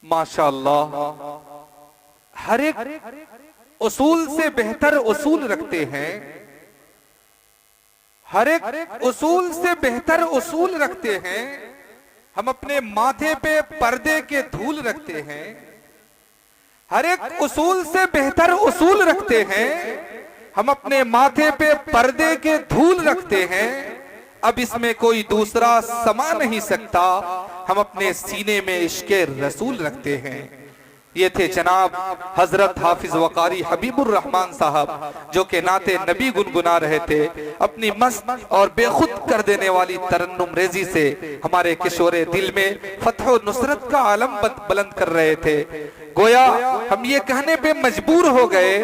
ماشاءاللہ ہر ایک اصول سے بہتر اصول رکھتے ہیں، ہر ایک اصول سے بہتر اصول رکھتے ہیں۔ ہم اپنے ماتھے پہ پردے کے دھول رکھتے ہیں، ہر ایک اصول سے بہتر اصول رکھتے ہیں، ہم اپنے ماتھے پہ پردے کے دھول رکھتے ہیں۔ اب اس میں کوئی دوسرا سما نہیں سکتا، ہم اپنے سینے میں عشق رسول رکھتے ہیں۔ یہ تھے جناب حضرت حافظ وقاری حبیب الرحمن صاحب، جو کہ نعت نبی گنگنا رہے تھے، اپنی مست اور بے خود کر دینے والی ترنم ریزی سے ہمارے کشور دل میں فتح و نصرت کا عالم بلند کر رہے تھے۔ گویا ہم یہ کہنے پہ مجبور ہو گئے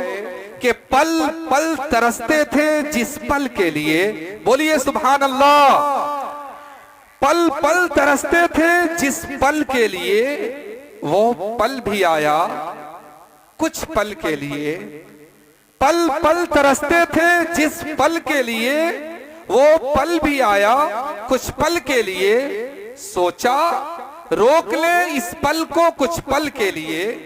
کہ پل پل ترستے تھے جس پل کے لیے، بولیے سبحان اللہ، پل پل ترستے تھے جس پل کے لیے، وہ پل بھی آیا کچھ پل کے لیے۔ پل پل ترستے تھے جس پل کے لیے، وہ پل بھی آیا کچھ پل کے لیے۔ سوچا روک لے اس پل کو کچھ پل کے لیے۔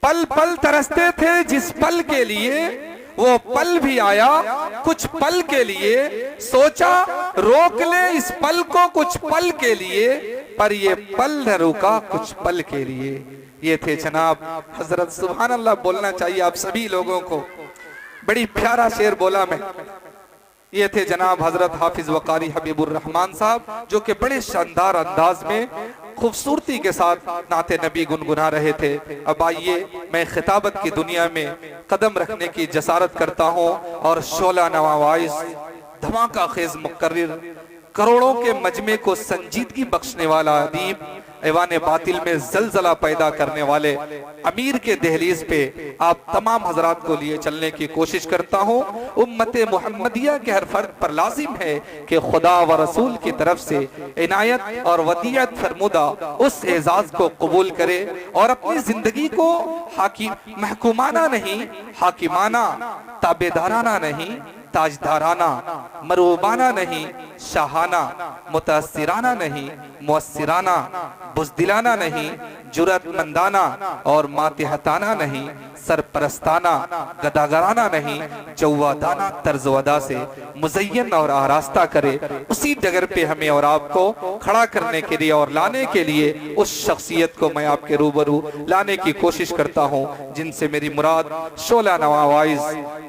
پل پل ترستے تھے جس پل کے لیے، وہ پل بھی آیا کچھ پل کے لیے۔ سوچا روک لے اس پل کو کچھ پل کے لیے، پر یہ پل نہ رکا کچھ پل کے لیے۔ یہ تھے جناب حضرت، سبحان اللہ بولنا چاہیے آپ سبھی لوگوں کو، بڑی پیارا شعر بولا میں۔ یہ تھے جناب حضرت حافظ وقاری حبیب الرحمن صاحب، جو کہ بڑے شاندار انداز میں خوبصورتی کے ساتھ نعت نبی گنگنا رہے تھے۔ اب آئیے میں خطابت کی دنیا میں قدم رکھنے کی جسارت کرتا ہوں، اور شعلہ نوا وائز، دھماکہ خیز مقرر، کروڑوں کے مجمع کو سنجیدگی بخشنے والا ادیب، ایوان باطل میں زلزلہ پیدا کرنے والے امیر کے دہلیز پہ آپ تمام حضرات کو لیے چلنے کی کوشش کرتا ہوں۔ امت محمدیہ کے ہر فرد پر لازم ہے کہ خدا و رسول کی طرف سے عنایت اور ودیعت فرمودہ اس اعزاز کو قبول کرے، اور اپنی زندگی کو محکومانہ نہیں، حاکمانہ، تابعدارانہ نہیں، تاجدارانہ، مروبانہ نہیں، شاہانہ، متاثرانہ نہیں، مؤثرانہ، بزدلانہ نہیں، جرأت مندانہ اور ماتحتانہ نہیں، سرپرستانہ، گداگرانہ نہیں، جوادانہ طرز و ادا سے مزین اور آراستہ کرے۔ اسی ڈگر پہ ہمیں اور آپ کو کھڑا کرنے کے لیے اور لانے کے لیے اس شخصیت کو میں آپ کے روبرو لانے کی کوشش کرتا ہوں، جن سے میری مراد شعلہ نوا وائز،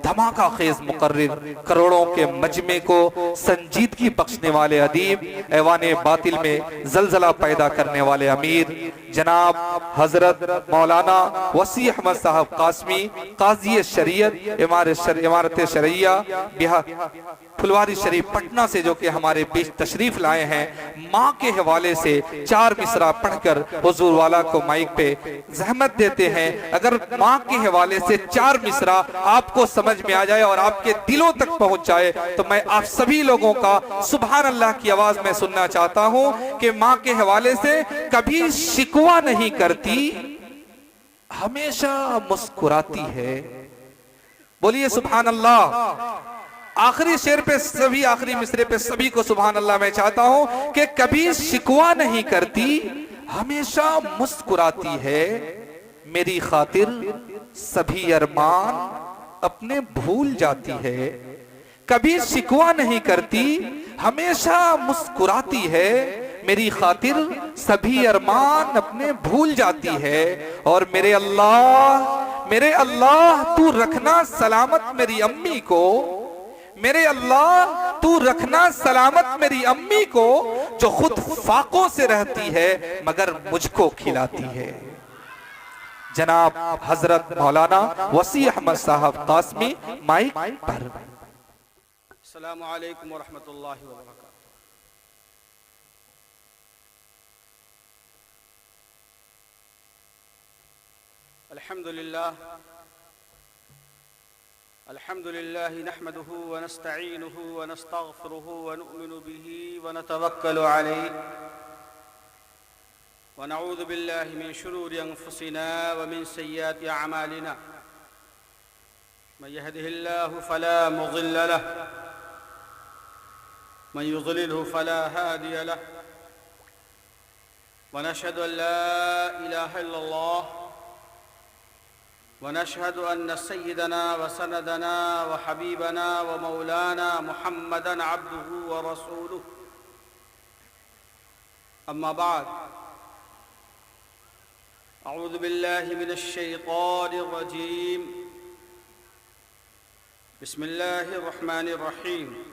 دھماکہ خیز مقرر، کروڑوں کے مجمع کو سنجیدگی بخشنے والے ادیب، ایوان باطل میں زلزلہ پیدا کرنے والے امیر جناب حضرت مولانا وسیع احمد صاحب قاسمی، قاضی شریعت، امارت شرعیہ پھلواری شریف پٹنہ سے، جو کہ ہمارے بیچ تشریف لائے ہیں۔ ماں کے حوالے سے 4 مصرع پڑھ کر حضور والا کو مائک پہ زحمت دیتے ہیں۔ اگر ماں کے حوالے سے 4 مصرع آپ کو سمجھ میں آ جائے اور آپ کے دلوں تک پہنچ جائے، تو میں آپ سبھی لوگوں کا سبحان اللہ کی آواز میں سننا چاہتا ہوں کہ ماں کے حوالے سے کبھی شکوہ نہیں کرتی، ہمیشہ مسکراتی ہے۔ بولیے سبحان اللہ۔ آخری شعر پہ سبھی، آخری مصرے پہ سبھی کو سبحان اللہ میں چاہتا ہوں کہ کبھی شکوہ نہیں کرتی، ہمیشہ مسکراتی ہے، میری خاطر سبھی ارمان اپنے بھول جاتی ہے۔ کبھی شکوہ نہیں کرتی، ہمیشہ مسکراتی ہے، میری خاطر سبھی ارمان اپنے بھول جاتی ہے۔ اور میرے اللہ تو رکھنا سلامت میری امی کو، میرے اللہ تو رکھنا سلامت میری امی کو، جو خود فاقوں سے رہتی ہے مگر مجھ کو کھلاتی ہے۔ جناب حضرت مولانا وسیع احمد صاحب قاسمی، مائک پر۔ السلام علیکم ورحمۃ اللہ وبرکاتہ۔ الحمد لله نحمده ونستعينه ونستغفره ونؤمن به ونتوكل عليه، ونعوذ بالله من شرور أنفسنا ومن سيئات أعمالنا، من يهده الله فلا مضل له، من يضلله فلا هادي له، ونشهد أن لا إله إلا الله ونشهد أن سيدنا وسندنا وحبيبنا ومولانا محمدًا عبده ورسوله أما بعد أعوذ بالله من الشيطان الرجيم بسم الله الرحمن الرحيم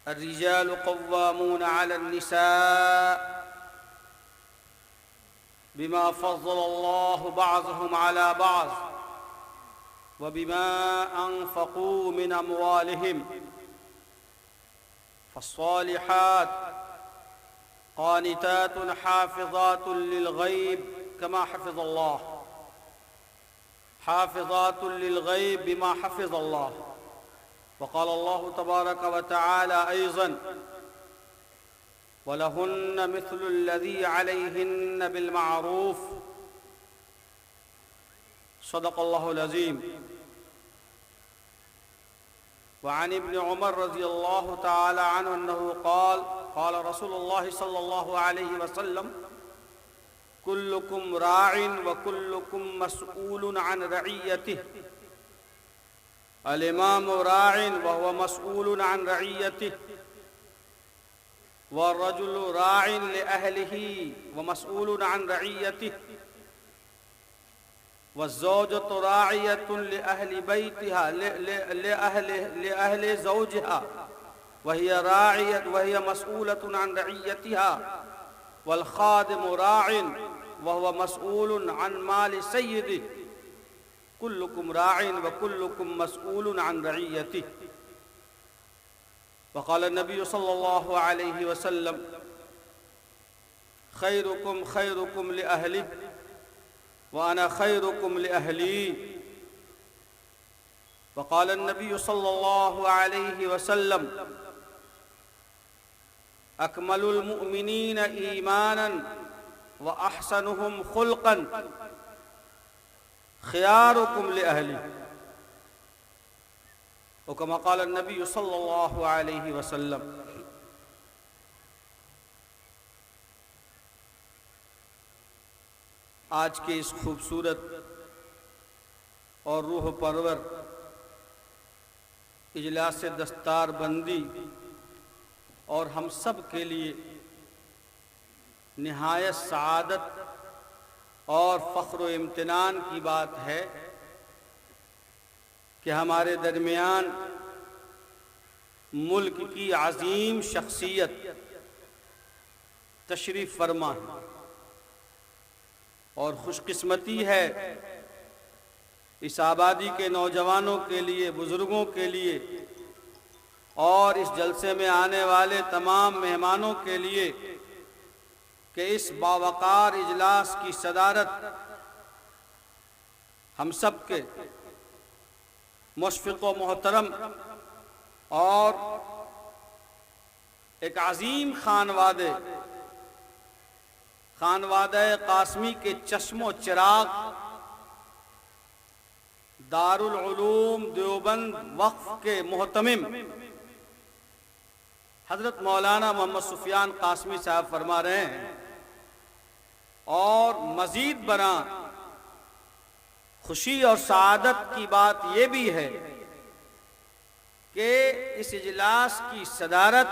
الرجال قوامون على النساء بما فضل الله بعضهم على بعض وبما أنفقوا من أموالهم فالصالحات قانتات حافظات للغيب كما حفظ الله حافظات للغيب بما حفظ الله وقال الله تبارك وتعالى أيضا ولهن مثل الذي عليهن بالمعروف صدق الله العظيم. وعن ابن عمر رضي الله تعالى عنه أنه قال قال رسول الله صلى الله عليه وسلم كلكم راع وكلكم مسؤول عن رعيته الإمام راع وهو مسؤول عن رعيته والرجل راع لأهله ومسؤول عن رعيته والزوجة راعية لأهل بيتها لأهل زوجها وهي راعية وهي مسؤولة عن رعيتها والخادم راع وهو مسؤول عن مال سيده كلكم راع وكلكم مسؤول عن رعيته. وقال النبي صلى الله عليه وسلم خيركم خيركم لأهله وأنا خيركم لأهلي. وقال النبي صلى الله عليه وسلم أكمل المؤمنين إيمانا وأحسنهم خلقا خياركم لأهلي وكما قال النبي صلی اللہ علیہ وسلم. آج کے اس خوبصورت اور روح پرور اجلاس دستار بندی اور ہم سب کے لیے نہایت سعادت اور فخر و امتنان کی بات ہے کہ ہمارے درمیان ملک کی عظیم شخصیت تشریف فرما ہے اور خوش قسمتی ہے اس آبادی کے نوجوانوں کے لیے بزرگوں کے لیے اور اس جلسے میں آنے والے تمام مہمانوں کے لیے کہ اس باوقار اجلاس کی صدارت ہم سب کے مشفق و محترم اور ایک عظیم خانوادہ قاسمی کے چشم و چراغ دارالعلوم دیوبند وقف کے محتمم حضرت مولانا محمد سفیان قاسمی صاحب فرما رہے ہیں اور مزید برآں خوشی اور سعادت کی بات یہ بھی ہے کہ اس اجلاس کی صدارت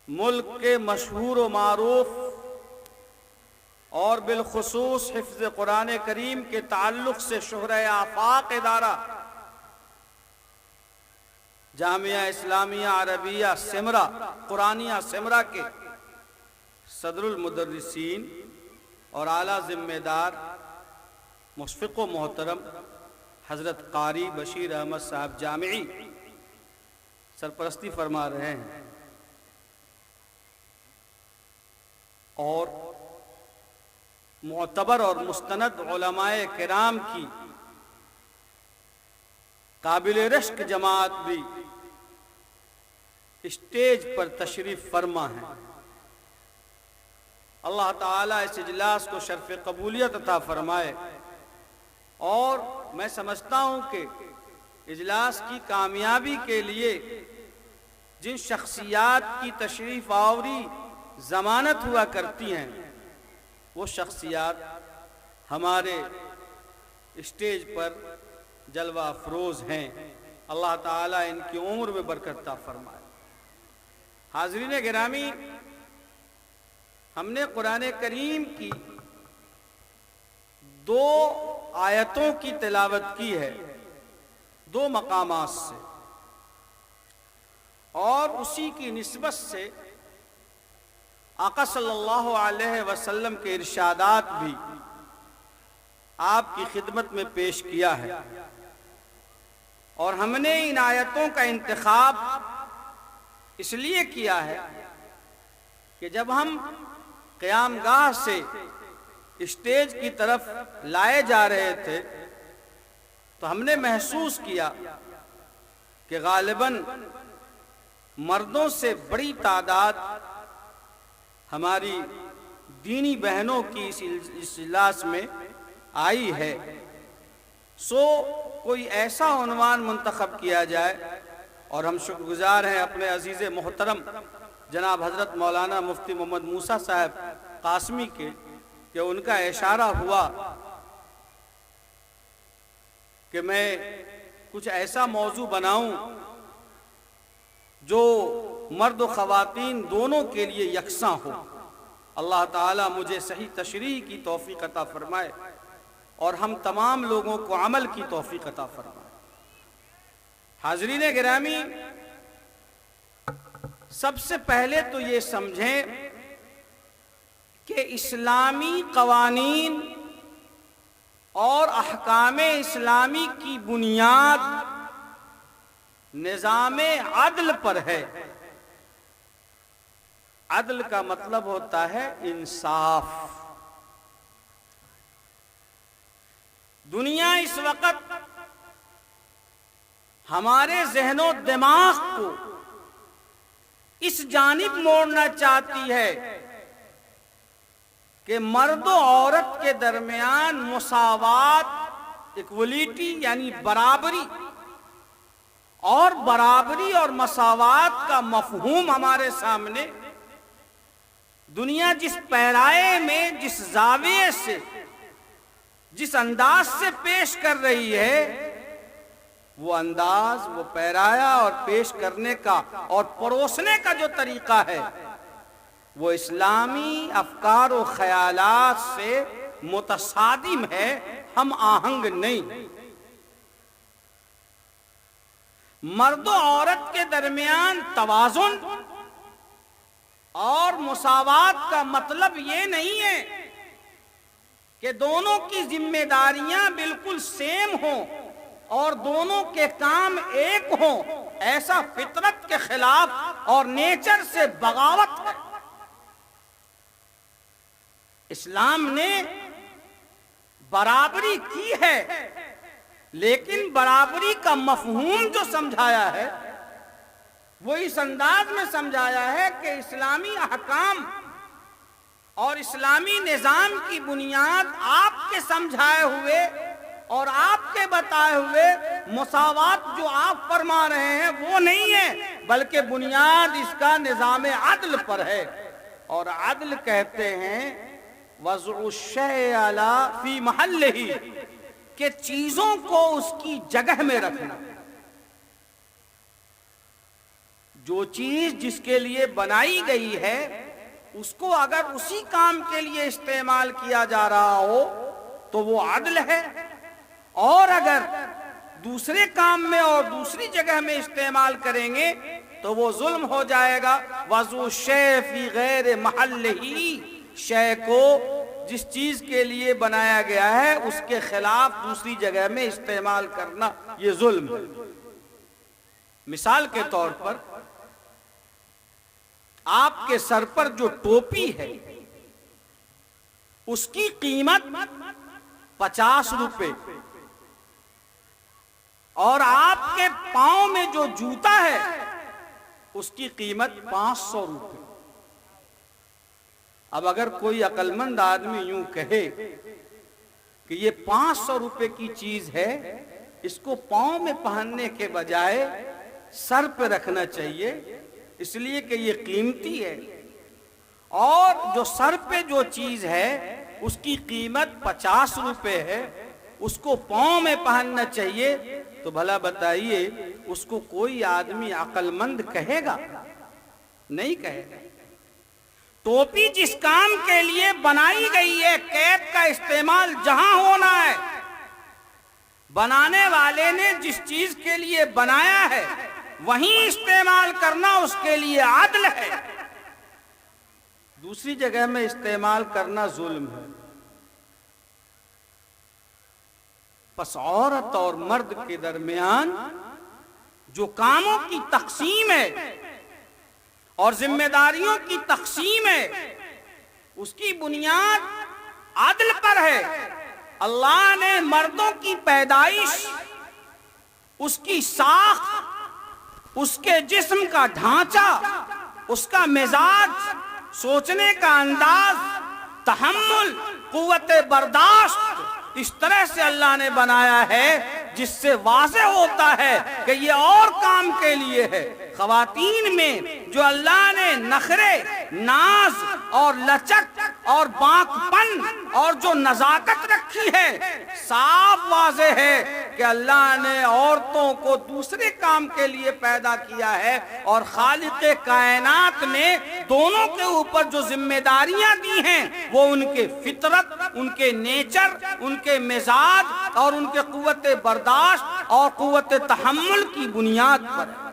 ملک کے مشہور و معروف اور بالخصوص حفظ قرآن کریم کے تعلق سے شہرۂ آفاق ادارہ جامعہ اسلامیہ عربیہ سمرا قرآنیہ سمرا کے صدر المدرسین اور اعلیٰ ذمہ دار مشفق و محترم حضرت قاری بشیر احمد صاحب جامعی سرپرستی فرما رہے ہیں اور معتبر اور مستند علماء کرام کی قابل رشک جماعت بھی اسٹیج پر تشریف فرما ہے. اللہ تعالیٰ اس اجلاس کو شرف قبولیت عطا فرمائے اور میں سمجھتا ہوں کہ اجلاس کی کامیابی کے لیے جن شخصیات کی تشریف آوری ضمانت ہوا کرتی ہیں، وہ شخصیات ہمارے اسٹیج پر جلوہ افروز ہیں۔ اللہ تعالیٰ ان کی عمر میں برکت عطا فرمائے۔ حاضرین گرامی، ہم نے قرآن کریم کی 2 آیتوں کی تلاوت کی ہے 2 مقامات سے، اور اسی کی نسبت سے آقا صلی اللہ علیہ وسلم کے ارشادات بھی آپ کی خدمت میں پیش کیا ہے، اور ہم نے ان آیتوں کا انتخاب اس لیے کیا ہے کہ جب ہم قیام گاہ سے اسٹیج کی طرف لائے جا رہے تھے تو ہم نے محسوس کیا کہ غالباً مردوں سے بڑی تعداد ہماری دینی بہنوں کی اس اجلاس میں آئی ہے، سو کوئی ایسا عنوان منتخب کیا جائے، اور ہم شکر گزار ہیں اپنے عزیز محترم جناب حضرت مولانا مفتی محمد موسیٰ صاحب قاسمی کے، کہ ان کا اشارہ ہوا کہ میں کچھ ایسا موضوع بناؤں جو مرد و خواتین دونوں کے لیے یکساں ہو۔ اللہ تعالیٰ مجھے صحیح تشریح کی توفیق عطا فرمائے اور ہم تمام لوگوں کو عمل کی توفیق عطا فرمائے۔ حاضرین گرامی، سب سے پہلے تو یہ سمجھیں کہ اسلامی قوانین اور احکام اسلامی کی بنیاد نظام عدل پر ہے۔ عدل کا مطلب ہوتا ہے انصاف۔ دنیا اس وقت ہمارے ذہن و دماغ کو اس جانب موڑنا چاہتی ہے کہ مرد و عورت کے درمیان مساوات، ایکولیٹی یعنی برابری، اور برابری اور مساوات کا مفہوم ہمارے سامنے دنیا جس پیرائے میں، جس زاویے سے، جس انداز سے پیش کر رہی ہے، وہ انداز، وہ پیرایا اور پیش کرنے کا اور پروسنے کا جو طریقہ ہے وہ اسلامی افکار و خیالات سے متصادم ہے، ہم آہنگ نہیں۔ مرد و عورت کے درمیان توازن اور مساوات کا مطلب یہ نہیں ہے کہ دونوں کی ذمہ داریاں بالکل سیم ہوں اور دونوں کے کام ایک ہوں، ایسا فطرت کے خلاف اور نیچر سے بغاوت ہے۔ اسلام نے برابری کی ہے، لیکن برابری کا مفہوم جو سمجھایا ہے وہ اس انداز میں سمجھایا ہے کہ اسلامی احکام اور اسلامی نظام کی بنیاد آپ کے سمجھائے ہوئے اور آپ کے بتائے ہوئے مساوات جو آپ فرما رہے ہیں وہ نہیں ہے، بلکہ بنیاد اس کا نظام عدل پر ہے۔ اور عدل کہتے ہیں وضع الشیء علی فی محلہ، کہ چیزوں کو اس کی جگہ میں رکھنا۔ جو چیز جس کے لیے بنائی گئی ہے اس کو اگر اسی کام کے لیے استعمال کیا جا رہا ہو تو وہ عدل ہے، اور اگر دوسرے کام میں اور دوسری جگہ میں استعمال کریں گے تو وہ ظلم ہو جائے گا۔ وضع الشیء فی غیر محلہ، شے کو جس چیز کے لیے بنایا گیا ہے اس کے خلاف دوسری جگہ میں استعمال کرنا یہ ظلم ہے۔ مثال کے طور پر آپ کے سر پر جو ٹوپی ہے اس کی قیمت 50 روپے، اور آپ کے پاؤں میں جو جوتا ہے اس کی قیمت 500 روپے۔ اب اگر کوئی عقل مند آدمی یوں کہے کہ یہ 500 روپے کی چیز ہے، اس کو پاؤں میں پہننے کے بجائے سر پہ رکھنا چاہیے، اس لیے کہ یہ قیمتی ہے، اور جو سر پہ جو چیز ہے اس کی قیمت 50 روپے ہے، اس کو پاؤں میں پہننا چاہیے، تو بھلا بتائیے اس کو کوئی آدمی عقل مند کہے گا؟ نہیں کہے گا۔ ٹوپی جس کام کے لیے بنائی گئی ہے، کیپ کا استعمال جہاں ہونا ہے، بنانے والے نے جس چیز کے لیے بنایا ہے وہیں استعمال کرنا اس کے لیے عدل ہے، دوسری جگہ میں استعمال کرنا ظلم ہے۔ پس عورت اور مرد کے درمیان جو کاموں کی تقسیم ہے اور ذمہ داریوں کی تقسیم ہے، اس کی بنیاد عدل پر ہے۔ اللہ نے مردوں کی پیدائش، اس کی ساخت، اس کے جسم کا ڈھانچہ، اس کا مزاج، سوچنے کا انداز، تحمل، قوت برداشت، اس طرح سے اللہ نے بنایا ہے جس سے واضح ہوتا ہے کہ یہ اور کام کے لیے ہے۔ خواتین میں جو اللہ نے نخرے، ناز اور لچک اور بانک پن اور جو نزاکت رکھی ہے، صاف واضح ہے کہ اللہ نے عورتوں کو دوسرے کام کے لیے پیدا کیا ہے، اور خالق کائنات نے دونوں کے اوپر جو ذمہ داریاں دی ہیں وہ ان کے فطرت، ان کے نیچر، ان کے مزاج اور ان کے قوت برداشت اور قوت تحمل کی بنیاد پر ہے۔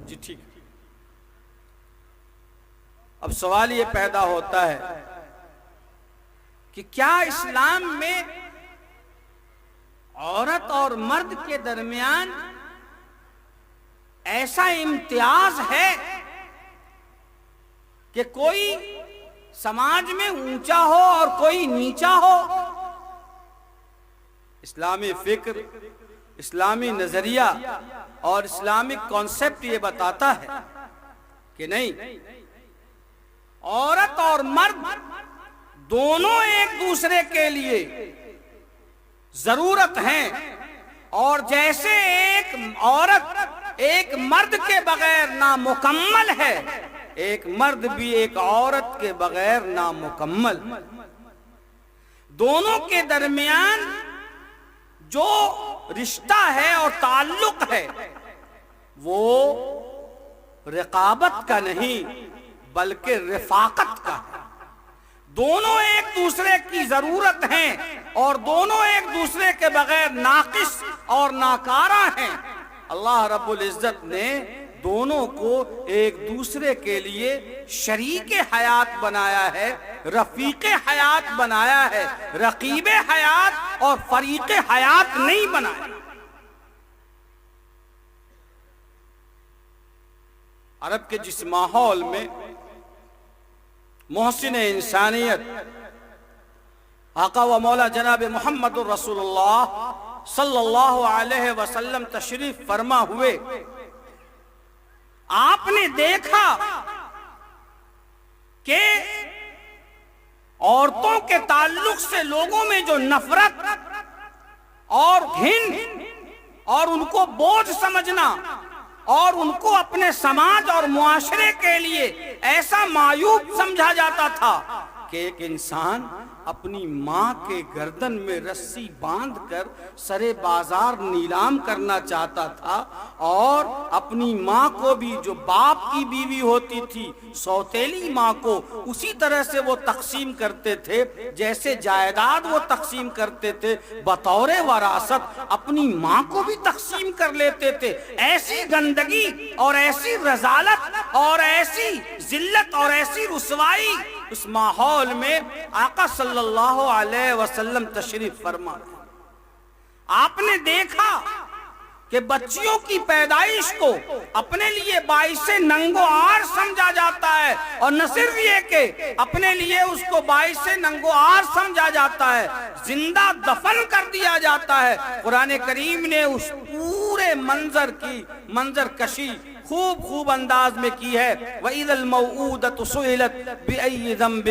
جی ٹھیک۔ اب سوال یہ پیدا ہوتا ہے کہ کیا اسلام میں عورت اور مرد کے درمیان ایسا امتیاز ہے کہ کوئی سماج میں اونچا ہو اور کوئی نیچا ہو؟ اسلامی فکر، اسلامی نظریہ اور اسلامک کانسیپٹ یہ بتاتا ہے کہ نہیں، عورت اور مرد دونوں ایک دوسرے کے لیے ضرورت ہیں، اور جیسے ایک عورت ایک مرد کے بغیر نامکمل ہے، ایک مرد بھی ایک عورت کے بغیر نامکمل۔ دونوں کے درمیان جو رشتہ ہے اور تعلق ہے وہ رقابت کا نہیں بلکہ رفاقت کا ہے۔ دونوں ایک دوسرے کی ضرورت ہیں اور دونوں ایک دوسرے کے بغیر ناقص اور ناکارہ ہیں۔ اللہ رب العزت نے دونوں کو ایک دوسرے کے لیے شریک حیات بنایا ہے، رفیق حیات بنایا ہے، رقیب حیات اور فریق حیات نہیں بنایا۔ عرب کے جس ماحول میں محسن انسانیت آقا و مولا جناب محمد الرسول اللہ صلی اللہ علیہ وسلم تشریف فرما ہوئے، آپ نے دیکھا کہ عورتوں کے تعلق سے لوگوں میں جو نفرت اور گھن اور ان کو بوجھ سمجھنا اور ان کو اپنے سماج اور معاشرے کے لیے ایسا معیوب سمجھا جاتا تھا کہ ایک انسان اپنی ماں کے گردن میں رسی باندھ کر سرے بازار نیلام کرنا چاہتا تھا، اور اپنی ماں کو بھی جو باپ کی بیوی ہوتی تھی، سوتیلی ماں کو اسی طرح سے وہ تقسیم کرتے تھے جیسے جائیداد وہ تقسیم کرتے تھے، بطور وراثت اپنی ماں کو بھی تقسیم کر لیتے تھے۔ ایسی گندگی اور ایسی رذالت اور ایسی ذلت اور ایسی رسوائی اس ماحول میں آقا صلی اللہ علیہ وسلم تشریف فرما۔ آپ نے دیکھا کہ بچیوں کی پیدائش کو اپنے لیے باعث ننگ و عار سمجھا جاتا ہے، اور نہ صرف یہ کہ اپنے لیے اس کو باعث ننگ و عار سمجھا جاتا ہے، زندہ دفن کر دیا جاتا ہے۔ قرآن کریم نے اس پورے منظر کشی خوب انداز میں کی ہے۔ وَإِذَا الْمَوْءُودَةُ سُئِلَتْ بِأَيِّ ذَنبٍ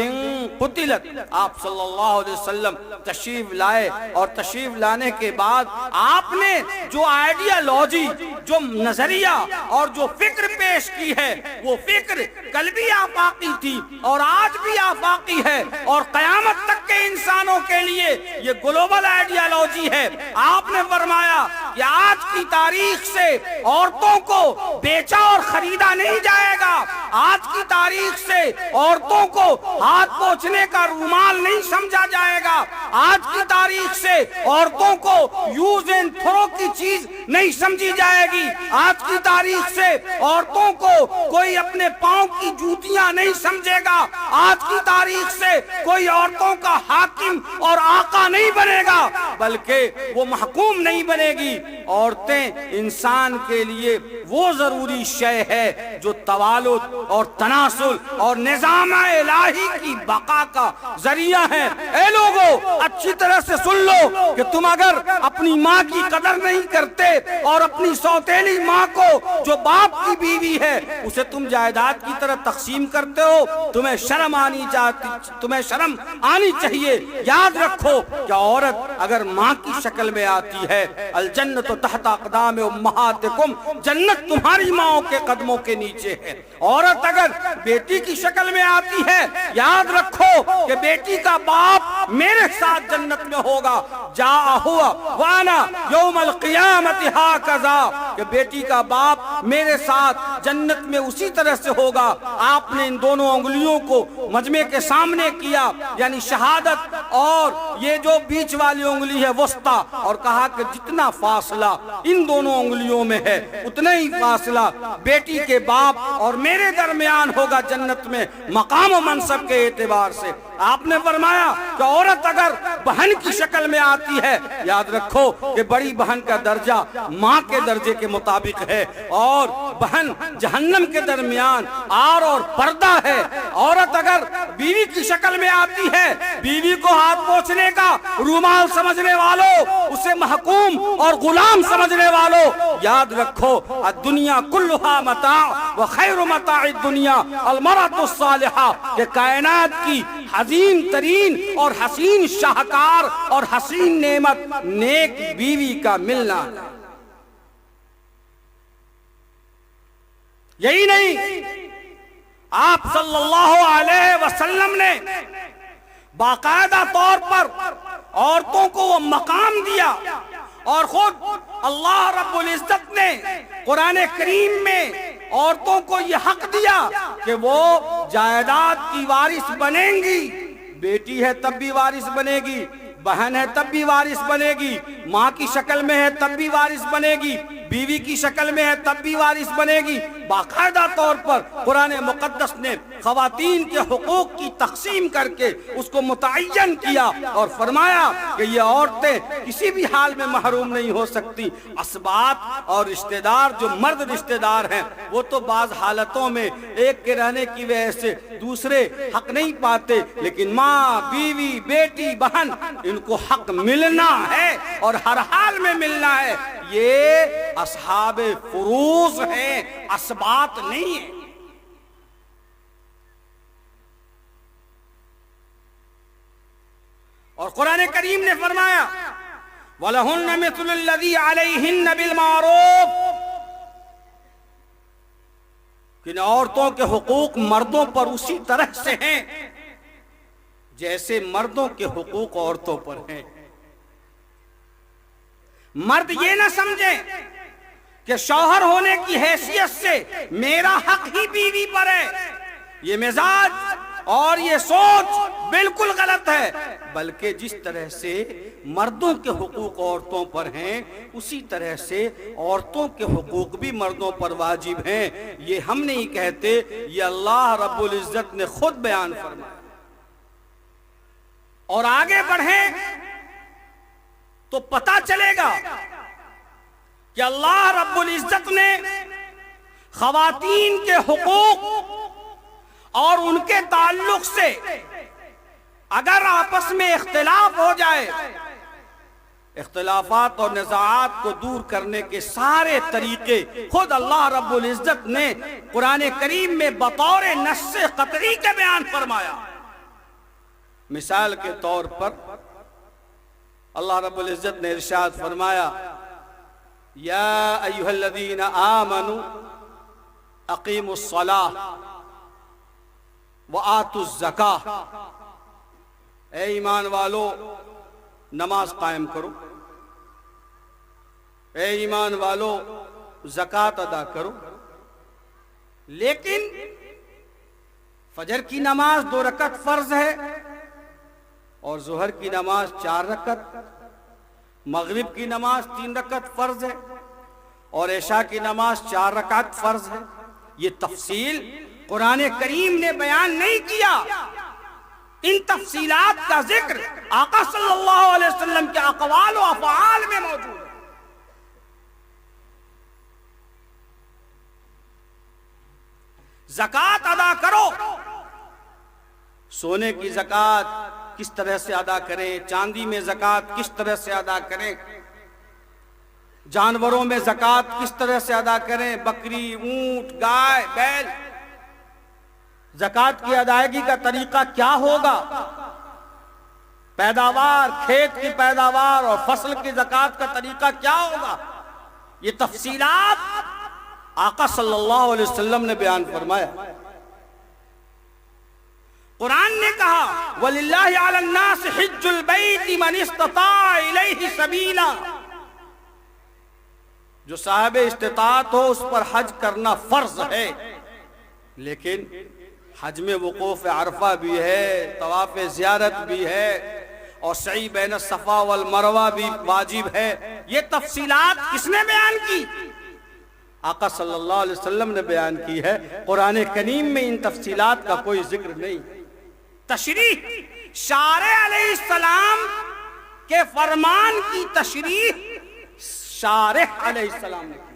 قُتِلَتْ۔ آپ صلی اللہ علیہ وسلم تشریف لائے، اور تشریف لانے کے بعد آپ نے جو آئیڈیالوجی، جو نظریہ اور جو فکر پیش کی ہے، وہ فکر کل بھی آفاقی تھی اور آج بھی آفاقی ہے، اور قیامت تک کے انسانوں کے لیے یہ گلوبل آئیڈیالوجی ہے۔ آپ نے فرمایا کہ آج کی تاریخ سے عورتوں کو بیچا اور خریدا نہیں جائے گا، آج کی تاریخ سے عورتوں کو ہاتھ پوچھنے کا رومال نہیں سمجھا جائے گا، آج کی تاریخ سے عورتوں کو یوز اینڈ تھرو کی چیز نہیں سمجھی جائے گی، آج کی تاریخ سے عورتوں کو کوئی اپنے پاؤں کی جوتیاں نہیں سمجھے گا، آج کی تاریخ سے کوئی عورتوں کا حاکم اور آقا نہیں بنے گا، بلکہ وہ محکوم نہیں بنے گی۔ عورتیں انسان کے لیے وہ ضروری شے ہے جو توالد اور تناسل اور نظام الہی کی بقا کا ذریعہ ہے۔ اے لوگو، اچھی طرح سے سن لو کہ تم اگر اپنی ماں کی قدر نہیں کرتے اور اپنی سوتیلی ماں کو جو باپ کی بیوی ہے اسے تم جائیداد کی طرح تقسیم کرتے ہو، تمہیں شرم آنی چاہیے۔ یاد رکھو کہ عورت اگر ماں کی شکل میں آتی ہے، الجنت تحت اقدام امہاتکم، جنت تمہاری ماں کے قدموں کے نیچے ہے۔ عورت اگر بیٹی کی شکل میں آتی ہے، یاد رکھو کہ بیٹی کا باپ میرے ساتھ جنت میں ہوگا، جا ہوا وانا یوم القیامت ہاکذا، کہ بیٹی کا باپ میرے ساتھ جنت میں اسی طرح سے ہوگا۔ آپ نے ان دونوں انگلیوں کو مجمع کے سامنے کیا، یعنی شہادت اور یہ جو بیچ والی انگلی ہے وسطی، اور کہا کہ جتنا فاصلہ ان دونوں انگلیوں میں ہے اتنا ہی فاصلہ بیٹی کے باپ اور میرے درمیان ہوگا جنت میں مقام و منصب کے اعتبار سے۔ آپ نے فرمایا کہ عورت اگر بہن کی شکل میں آتی ہے، یاد رکھو کہ بڑی بہن کا درجہ ماں کے درجے کے مطابق ہے، اور بہن جہنم کے درمیان آر اور پردہ ہے۔ عورت اگر بیوی کی شکل میں آتی ہے، بیوی کو ہاتھ پوچھنے کا رومال سمجھنے والوں، اسے محکوم اور غلام سمجھنے والوں، یاد رکھو الدنیا کلھا متاع وخیر متاع الدنیا المرأة الصالحہ، کہ کائنات کی عظیم ترین اور حسین شاہکار اور حسین نعمت نیک بیوی کا ملنا۔ یہی نہیں، آپ صلی اللہ علیہ وسلم نے باقاعدہ طور پر عورتوں کو وہ مقام دیا، اور خود اللہ رب العزت نے قرآن کریم میں عورتوں کو یہ حق دیا کہ وہ جائیداد کی وارث بنیں گی۔ بیٹی ہے تب بھی وارث بنے گی، بہن ہے تب بھی وارث بنے گی، ماں کی شکل میں ہے تب بھی وارث بنے گی، بیوی کی شکل میں ہے تب بھی وارث بنے گی۔ باقاعدہ طور پر قرآن مقدس نے خواتین کے حقوق کی تقسیم کر کے اس کو متعین کیا، اور فرمایا کہ یہ عورتیں کسی بھی حال میں محروم نہیں ہو سکتی۔ اسبات اور رشتہ دار جو مرد رشتہ دار ہیں وہ تو بعض حالتوں میں ایک کے رہنے کی وجہ سے دوسرے حق نہیں پاتے، لیکن ماں، بیوی، بیٹی، بہن، ان کو حق ملنا ہے اور ہر حال میں ملنا ہے۔ یہ اصحاب فروض ہیں، اسبات نہیں ہیں۔ اور قرآن کریم نے فرمایا وَلَهُنَّ مِثْلُ الَّذِي عَلَيْهِنَّ بِالْمَعْرُوفِ، کہ عورتوں کے حقوق مردوں پر اسی طرح سے ہیں جیسے مردوں کے حقوق عورتوں پر ہیں۔ مرد یہ نہ سمجھیں کہ شوہر ہونے کی حیثیت سے میرا حق ہی بیوی پر ہے، یہ مزاج اور یہ سوچ بالکل غلط ہے، بلکہ جس طرح سے مردوں کے حقوق عورتوں پر ہیں اسی طرح سے عورتوں کے حقوق بھی مردوں پر واجب ہیں۔ یہ ہم نہیں کہتے، یہ اللہ رب العزت نے خود بیان فرمایا۔ اور آگے بڑھیں تو پتہ چلے گا کہ اللہ رب العزت نے خواتین کے حقوق اور ان کے تعلق سے اگر آپس میں اختلاف ہو جائے، اختلافات اور نزاعات کو دور کرنے کے سارے طریقے خود اللہ رب العزت نے قرآن کریم میں بطور نص قطعی کے بیان فرمایا۔ مثال کے طور پر اللہ رب العزت نے ارشاد فرمایا، یا ایھا الذین آمنوا اقیموا الصلاۃ وآتوا الزکاۃ، اے ایمان والو نماز قائم کرو، اے ایمان والو زکوٰۃ ادا کرو۔ لیکن فجر کی نماز 2 رکعت فرض ہے اور ظہر کی نماز 4 رکعت، مغرب کی نماز 3 رکعت فرض ہے اور عشاء کی نماز 4 رکعت فرض ہے۔ یہ تفصیل قرآن کریم نے بیان نہیں کیا، ان تفصیلات کا ذکر آقا صلی اللہ علیہ وسلم کے اقوال و افعال میں موجود ہے۔ زکوٰۃ ادا کرو، سونے کی زکوٰۃ کس طرح سے ادا کریں، چاندی میں زکوٰۃ کس طرح سے ادا کریں، جانوروں میں زکوٰۃ کس طرح سے ادا کریں، بکری، اونٹ، گائے، بیل، زکوٰۃ کی ادائیگی کا طریقہ کیا ہوگا، پیداوار، کھیت کی پیداوار اور فصل کی زکوٰۃ کا طریقہ کیا ہوگا، یہ تفصیلات آقا صلی اللہ علیہ وسلم نے بیان فرمایا۔ قرآن نے کہا وَلِلَّهِ عَلَى النَّاسِ حِجُّ الْبَيْتِ مَنِ اسْتَطَاعَ إِلَيْهِ سَبِيلًا، جو صاحب استطاعت ہو اس پر حج کرنا فرض ہے، لیکن حج میں وقوف عرفہ بھی ہے، طواف زیارت بھی ہے اور سعی بین الصفا والمروہ بھی واجب ہے۔ یہ تفصیلات کس نے بیان کی؟ آقا صلی اللہ علیہ وسلم نے بیان کی ہے۔ قرآن کریم میں ان تفصیلات کا کوئی ذکر نہیں۔ تشریح شارع علیہ السلام کے فرمان کی تشریح شارع علیہ السلام نے کی۔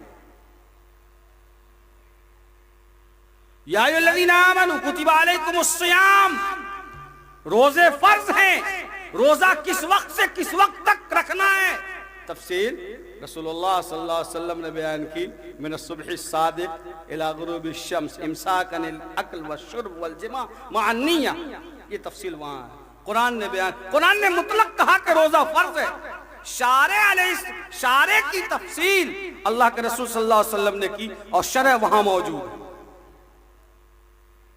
یا ایھا الذین آمنوا کتب علیکم الصیام، روزے فرض ہیں، روزہ کس وقت سے کس وقت تک رکھنا ہے، تفصیل رسول اللہ صلی اللہ علیہ وسلم نے بیان کی۔ من الصبح الصادق الى غروب الشمس امساکا الاکل والشرب والجماع مع النیہ، یہ تفصیل وہاں ہے۔ قرآن نے بیان، قرآن نے مطلق کہا کہ روزہ فرض ہے، شارع کی تفصیل اللہ کے رسول صلی اللہ علیہ وسلم نے کی اور شرع وہاں موجود ہے۔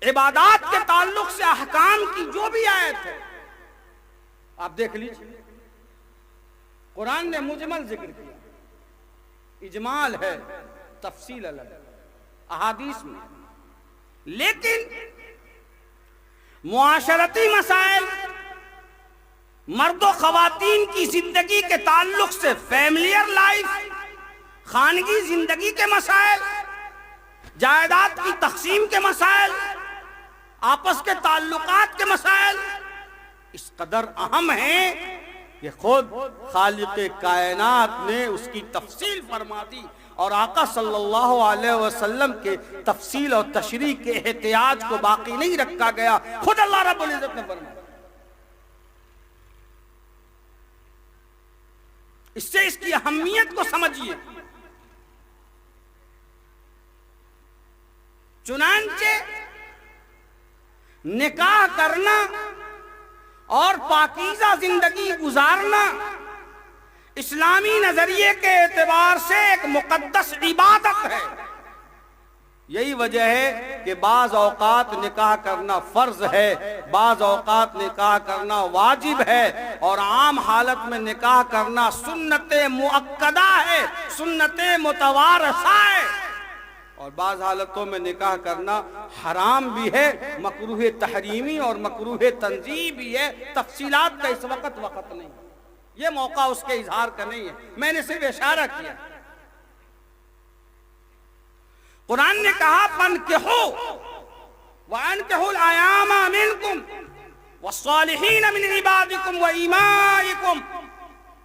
عبادات کے تعلق سے احکام کی جو بھی آیت ہے آپ دیکھ لیجئے، قرآن نے مجمل ذکر کیا، اجمال ہے، تفصیل الگ احادیث میں، لیکن معاشرتی مسائل، مرد و خواتین کی زندگی کے تعلق سے فیملیئر لائف، خانگی زندگی کے مسائل، جائیداد کی تقسیم کے مسائل، آپس کے تعلقات کے مسائل اس قدر اہم ہیں کہ خود خالق کائنات نے اس کی تفصیل فرما دی، اور آقا صلی اللہ علیہ وسلم کے تفصیل اور تشریح کے احتیاج کو باقی نہیں رکھا گیا، خود اللہ رب العزت نے فرمایا۔ اس سے اس کی اہمیت کو سمجھیے۔ چنانچہ نکاح کرنا اور پاکیزہ زندگی گزارنا اسلامی نظریے کے اعتبار سے ایک مقدس عبادت ہے۔ یہی وجہ ہے کہ بعض اوقات نکاح کرنا فرض ہے، بعض اوقات نکاح کرنا واجب ہے، اور عام حالت میں نکاح کرنا سنت مؤکدہ ہے، سنت متوارثہ ہے، اور بعض حالتوں میں نکاح کرنا حرام بھی ہے، مکروہ تحریمی اور مکروہ تنزیہی بھی ہے۔ تفصیلات کا اس وقت نہیں، یہ موقع اس کے اظہار کا نہیں ہے، میں نے صرف اشارہ کیا۔ قرآن نے کہا فانکحوا وانکحوا الایام منکم والصالحین من عبادکم وإمائکم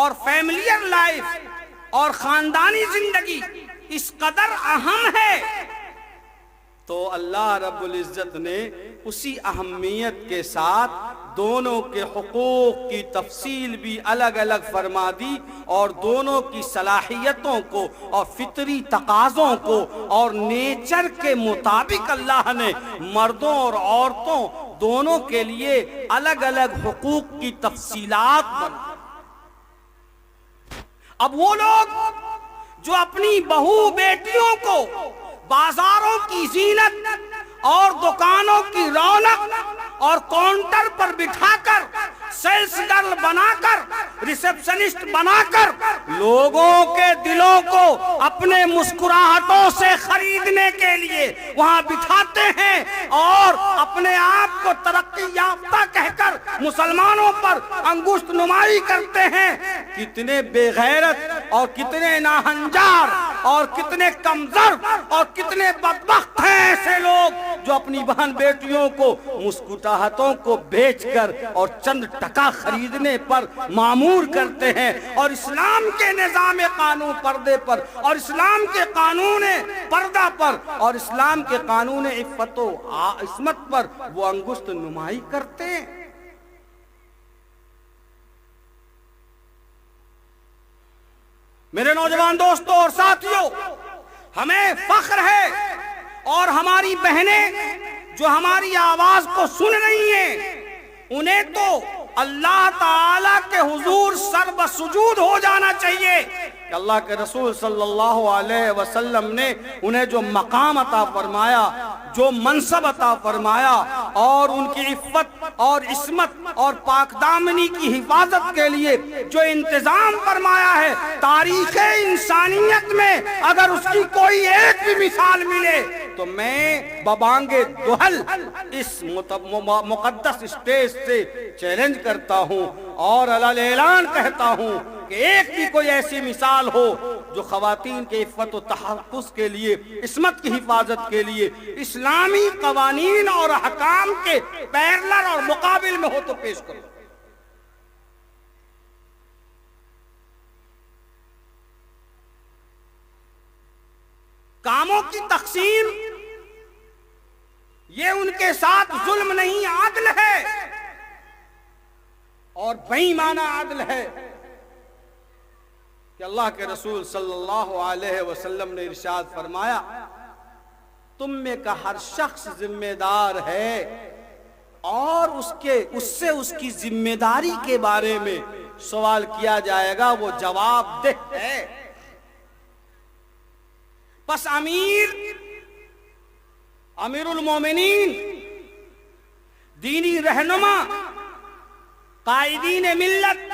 اور فیملیئر لائف اور خاندانی زندگی اس قدر اہم ہے تو اللہ رب العزت نے اسی اہمیت کے ساتھ دونوں کے حقوق کی تفصیل بھی الگ الگ فرما دی اور دونوں کی صلاحیتوں کو اور فطری تقاضوں کو اور نیچر کے مطابق اللہ نے مردوں اور عورتوں دونوں کے لیے الگ الگ حقوق کی تفصیلات بنا۔ اب وہ لوگ جو اپنی بہو بیٹیوں کو بازاروں کی زینت اور دکانوں کی رونق اور کاؤنٹر پر بٹھا کر سیلز گرل بنا کر ریسپشنسٹ بنا کر لوگوں کے دلوں کو اپنے مسکراہٹوں سے خریدنے کے لیے وہاں بٹھاتے ہیں اور اپنے آپ کو ترقی یافتہ کہہ کر مسلمانوں پر انگشت نمائی کرتے ہیں، کتنے بے غیرت اور کتنے ناہنجار اور کتنے کمزور اور کتنے بدبخت ہیں ایسے لوگ جو اپنی بہن بیٹیوں کو مسکراہٹوں کو بیچ کر اور چند ٹکا خریدنے پر معمور کرتے ہیں، اور اسلام کے نظام قانون پردے پر اور اسلام کے قانون پردہ پر اور اسلام کے قانون عفت و عصمت پر وہ انگشت نمائی کرتے ہیں۔ میرے نوجوان دوستوں اور ساتھیوں، ہمیں فخر ہے اور ہماری بہنیں جو ہماری آواز کو سن رہی ہیں انہیں تو اللہ تعالیٰ کے حضور سر بسجود ہو جانا چاہیے کہ اللہ کے رسول صلی اللہ علیہ وسلم نے انہیں جو مقام عطا فرمایا، جو منصب عطا فرمایا اور ان کی عفت اور عصمت اور پاک دامنی کی حفاظت کے لیے جو انتظام فرمایا ہے، تاریخ انسانیت میں اگر اس کی کوئی ایک بھی مثال ملے تو میں ببانگ دہل اس مقدس اسٹیج سے چیلنج کرتا ہوں اور اعلان کہتا ہوں کہ ایک بھی کوئی ایسی مثال ہو جو خواتین کے عفت و تحفظ کے لیے، عصمت کی حفاظت کے لیے اسلامی قوانین اور احکام کے پیرلر اور مقابل میں ہو تو پیش کرو۔ کاموں کی تقسیم یہ ان کے ساتھ ظلم نہیں، عدل ہے اور بے ایمانہ عدل ہے کہ اللہ کے رسول صلی اللہ علیہ وسلم نے ارشاد فرمایا، تم میں کا ہر شخص ذمہ دار ہے اور اس سے اس کی ذمہ داری کے بارے میں سوال کیا جائے گا، وہ جواب دہ ہے۔ پس امیر المومنین، دینی رہنما، قائدین ملت،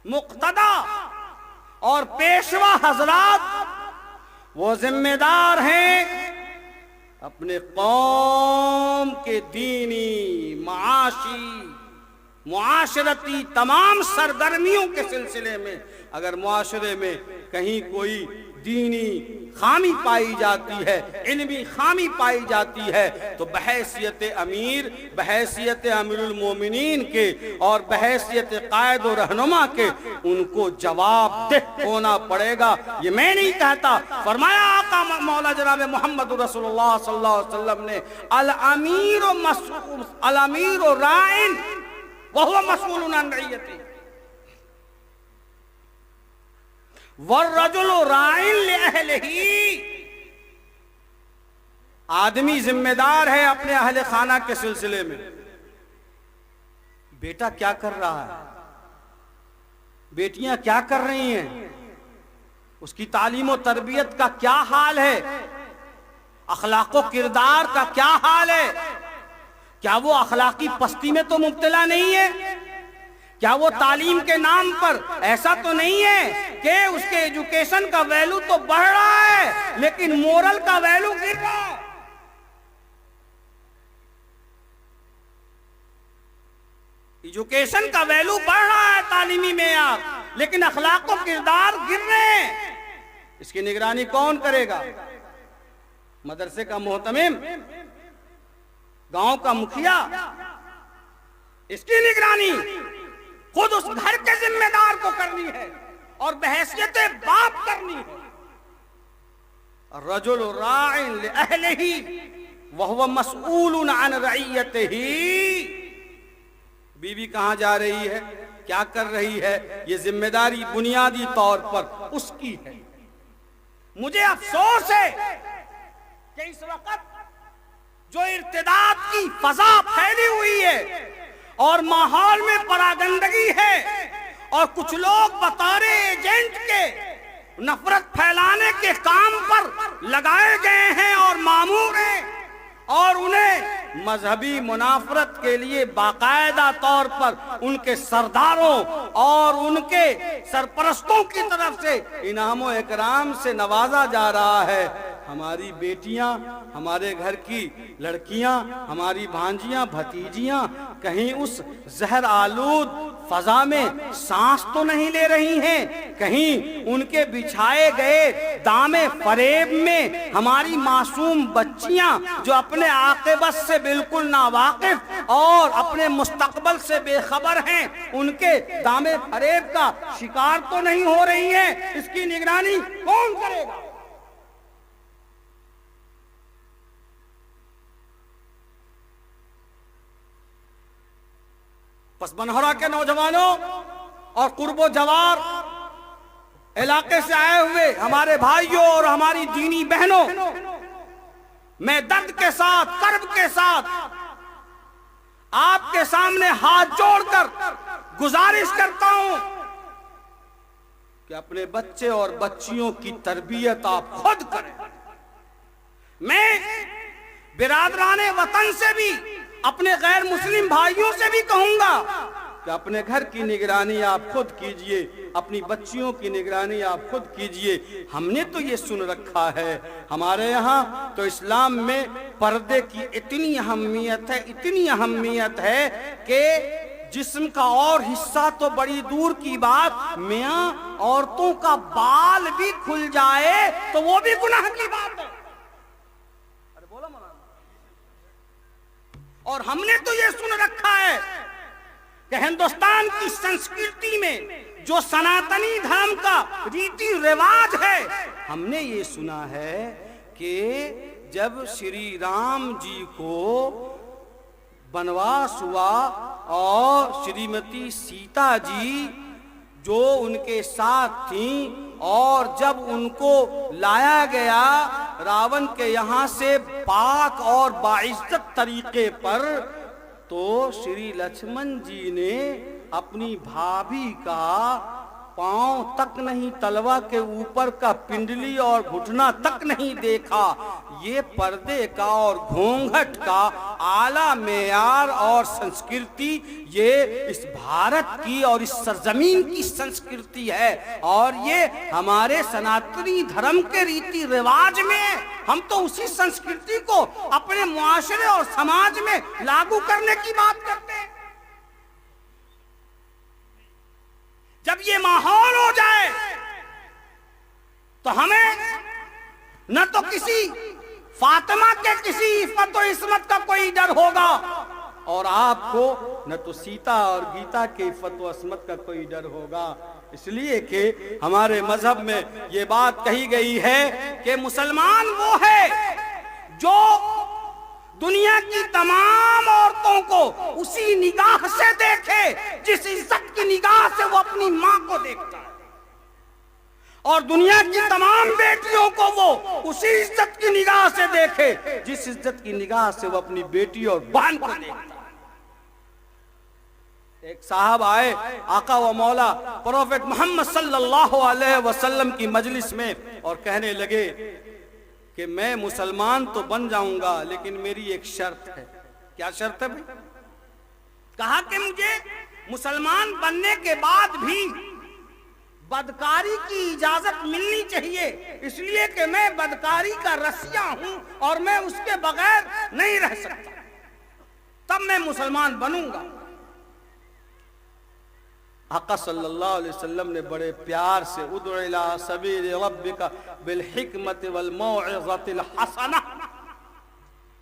مقتدی اور پیشوا حضرات وہ ذمہ دار ہیں اپنے قوم کے دینی، معاشی، معاشرتی تمام سرگرمیوں کے سلسلے میں اگر معاشرے میں کہیں کوئی دینی خامی پائی جاتی ہے، علمی خامی پائی جاتی ہے تو بحیثیت امیر المومنین کے اور بحیثیت قائد و رہنما کے ان کو جواب دہ ہونا پڑے گا۔ یہ میں نہیں کہتا، فرمایا آقا مولا جناب محمد رسول اللہ صلی اللہ علیہ وسلم نے، الامیر رائن وہو مسئول عن رعیتہ والرجل رائن لأہلہ، آدمی ذمہ دار ہے اپنے اہل خانہ کے سلسلے میں۔ بیٹا کیا کر رہا ہے، بیٹیاں کیا کر رہی ہیں، اس کی تعلیم و تربیت کا کیا حال ہے، اخلاق و کردار کا کیا حال ہے، کیا وہ اخلاقی پستی میں تو مبتلا نہیں ہے، کیا وہ تعلیم کے نام پر ایسا تو نہیں ہے کہ اس کے ایجوکیشن کا ویلو تو بڑھ رہا ہے لیکن مورل کا ویلو گر رہا ہے۔ ایجوکیشن کا ویلو بڑھ رہا ہے، تعلیمی معیار، لیکن اخلاق و کردار گر رہے ہیں۔ اس کی نگرانی کون کرے گا؟ مدرسے کا محتمم، گاؤں کا مکھیا، اس کی نگرانی خود اس گھر کے ذمہ دار کو کرنی ہے اور بحیثیت باپ کرنی ہے۔ الرجل راع لأہلہ وہو مسئول عن رعیتہ۔ بیوی کہاں جا رہی ہے، کیا کر رہی ہے، یہ ذمہ داری بنیادی طور پر اس کی ہے۔ مجھے افسوس ہے کہ اس وقت جو ارتداد کی فضا پھیلی ہوئی ہے اور ماحول میں پراگندگی ہے اور کچھ لوگ بطور ایجنٹ کے نفرت پھیلانے کے کام پر لگائے گئے ہیں اور مامور ہیں، اور انہیں مذہبی منافرت کے لیے باقاعدہ طور پر ان کے سرداروں اور ان کے سرپرستوں کی طرف سے انعام و اکرام سے نوازا جا رہا ہے۔ ہماری بیٹیاں، ہمارے گھر کی لڑکیاں، ہماری بھانجیاں بھتیجیاں کہیں اس زہر آلود فضا میں سانس تو نہیں لے رہی ہیں، کہیں ان کے بچھائے گئے دام فریب میں ہماری معصوم بچیاں جو اپنے عاقبت سے بالکل ناواقف اور اپنے مستقبل سے بے خبر ہیں، ان کے دام فریب کا شکار تو نہیں ہو رہی ہیں۔ اس کی نگرانی کون کرے گا؟ پس منہرہ کے نوجوانوں اور قرب و جوار علاقے سے آئے ہوئے ہمارے بھائیوں اور ہماری دینی بہنوں، میں درد کے ساتھ، کرب کے ساتھ آپ کے سامنے ہاتھ جوڑ کر گزارش کرتا ہوں کہ اپنے بچے اور بچیوں کی تربیت آپ خود کریں۔ میں برادران وطن سے بھی، اپنے غیر مسلم بھائیوں سے بھی کہوں گا کہ اپنے گھر کی نگرانی آپ خود کیجئے، اپنی بچیوں کی نگرانی آپ خود کیجئے۔ ہم نے تو یہ سن رکھا ہے، ہمارے یہاں تو اسلام میں پردے کی اتنی اہمیت ہے کہ جسم کا اور حصہ تو بڑی دور کی بات، میاں عورتوں کا بال بھی کھل جائے تو وہ بھی گناہ کی بات ہے۔ اور ہم نے تو یہ سن رکھا ہے کہ ہندوستان کی سنسکرتی میں جو سناتنی دھرم کا ریتی رواج ہے، ہم نے یہ سنا ہے کہ جب شری رام جی کو بنواس ہوا اور شریمتی سیتا جی جو ان کے ساتھ تھیں، اور جب ان کو لایا گیا راون کے یہاں سے پاک اور باعزت طریقے پر، تو شری لکشمن جی نے اپنی بھابھی کا پاؤں تک نہیں، تلوا کے اوپر کا پنڈلی اور گھٹنا تک نہیں دیکھا۔ یہ پردے کا اور گھونگھٹ کا اعلیٰ معیار اور سنسکرتی یہ اس بھارت کی اور اس سرزمین کی سنسکرتی ہے، اور یہ ہمارے سناتنی دھرم کے ریتی رواج میں ہے۔ ہم تو اسی سنسکرتی کو اپنے معاشرے اور سماج میں لاگو کرنے کی بات کرتے ہیں۔ جب یہ ماحول ہو جائے تو ہمیں نہ تو کسی فاطمہ کے کسی عفت و عصمت کا کوئی ڈر ہوگا، اور آپ کو نہ تو سیتا اور گیتا کے عفت و عصمت کا کوئی ڈر ہوگا، اس لیے کہ ہمارے مذہب میں یہ بات کہی گئی ہے کہ مسلمان وہ ہے جو دنیا کی تمام عورتوں کو اسی نگاہ سے دیکھے جس عزت کی نگاہ سے وہ اپنی ماں کو دیکھتا ہے، اور دنیا کی تمام بیٹیوں کو وہ اسی عزت کی نگاہ سے دیکھے جس عزت کی نگاہ سے وہ اپنی بیٹی اور بہن کو دیکھتا ہے۔ ایک صاحب آئے آقا و مولا پروفیٹ محمد صلی اللہ علیہ وسلم کی مجلس میں اور کہنے لگے کہ میں مسلمان تو بن جاؤں گا لیکن میری ایک شرط ہے۔ کیا شرط ہے بھائی؟ کہا کہ مجھے مسلمان بننے کے بعد بھی بدکاری کی اجازت ملنی چاہیے، اس لیے کہ میں بدکاری کا رسیہ ہوں اور میں اس کے بغیر نہیں رہ سکتا، تب میں مسلمان بنوں گا۔ آقا صلی اللہ علیہ وسلم نے بڑے پیار سے ادع الی سبیل ربک بالحکمت والموعظۃ الحسنہ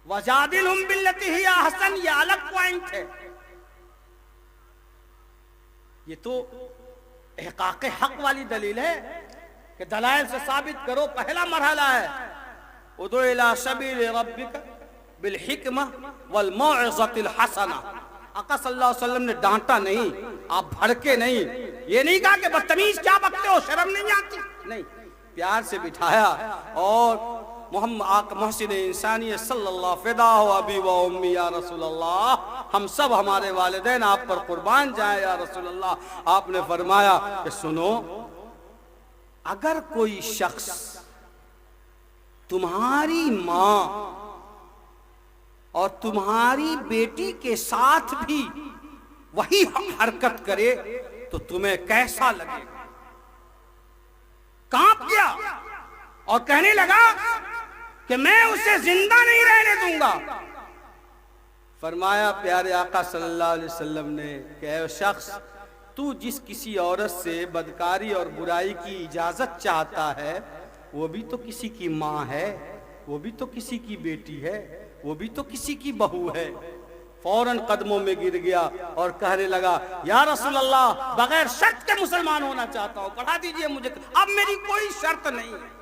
وجادلہم باللتی ہی احسن، یہ الگ پوائنٹ ہے۔ یہ تو احقاق حق والی دلیل ہے کہ دلائل سے ثابت کرو، پہلا مرحلہ ہے ادعو الی سبیل ربک بالحکمہ والموعظۃ الحسنہ۔ آقا صلی اللہ علیہ وسلم نے ڈانٹا نہیں، آپ بھڑکے نہیں، یہ نہیں کہا کہ بدتمیز کیا بکتے ہو، شرم نہیں آتی، نہیں، پیار سے بٹھایا اور محمد محسن انسانیت صلی اللہ فدا ہو ابی و امی یا رسول اللہ، ہم سب ہمارے والدین آپ پر قربان جائیں یا رسول اللہ۔ آپ نے فرمایا کہ سنو، اگر کوئی شخص تمہاری ماں اور تمہاری بیٹی کے ساتھ بھی وہی حرکت کرے تو تمہیں کیسا لگے گا؟ کانپ گیا اور کہنے لگا کہ میں اسے زندہ نہیں رہنے دوں گا۔ فرمایا پیارے آقا صلی اللہ علیہ وسلم نے کہ اے شخص، تو جس کسی عورت سے بدکاری اور برائی کی اجازت چاہتا ہے وہ بھی تو کسی کی ماں ہے، وہ بھی تو کسی کی بیٹی ہے، وہ بھی تو کسی کی بہو ہے۔ فوراً قدموں میں گر گیا اور کہنے لگا یا رسول اللہ، بغیر شرط کے مسلمان ہونا چاہتا ہوں، پڑھا دیجئے مجھے، اب میری کوئی شرط نہیں ہے۔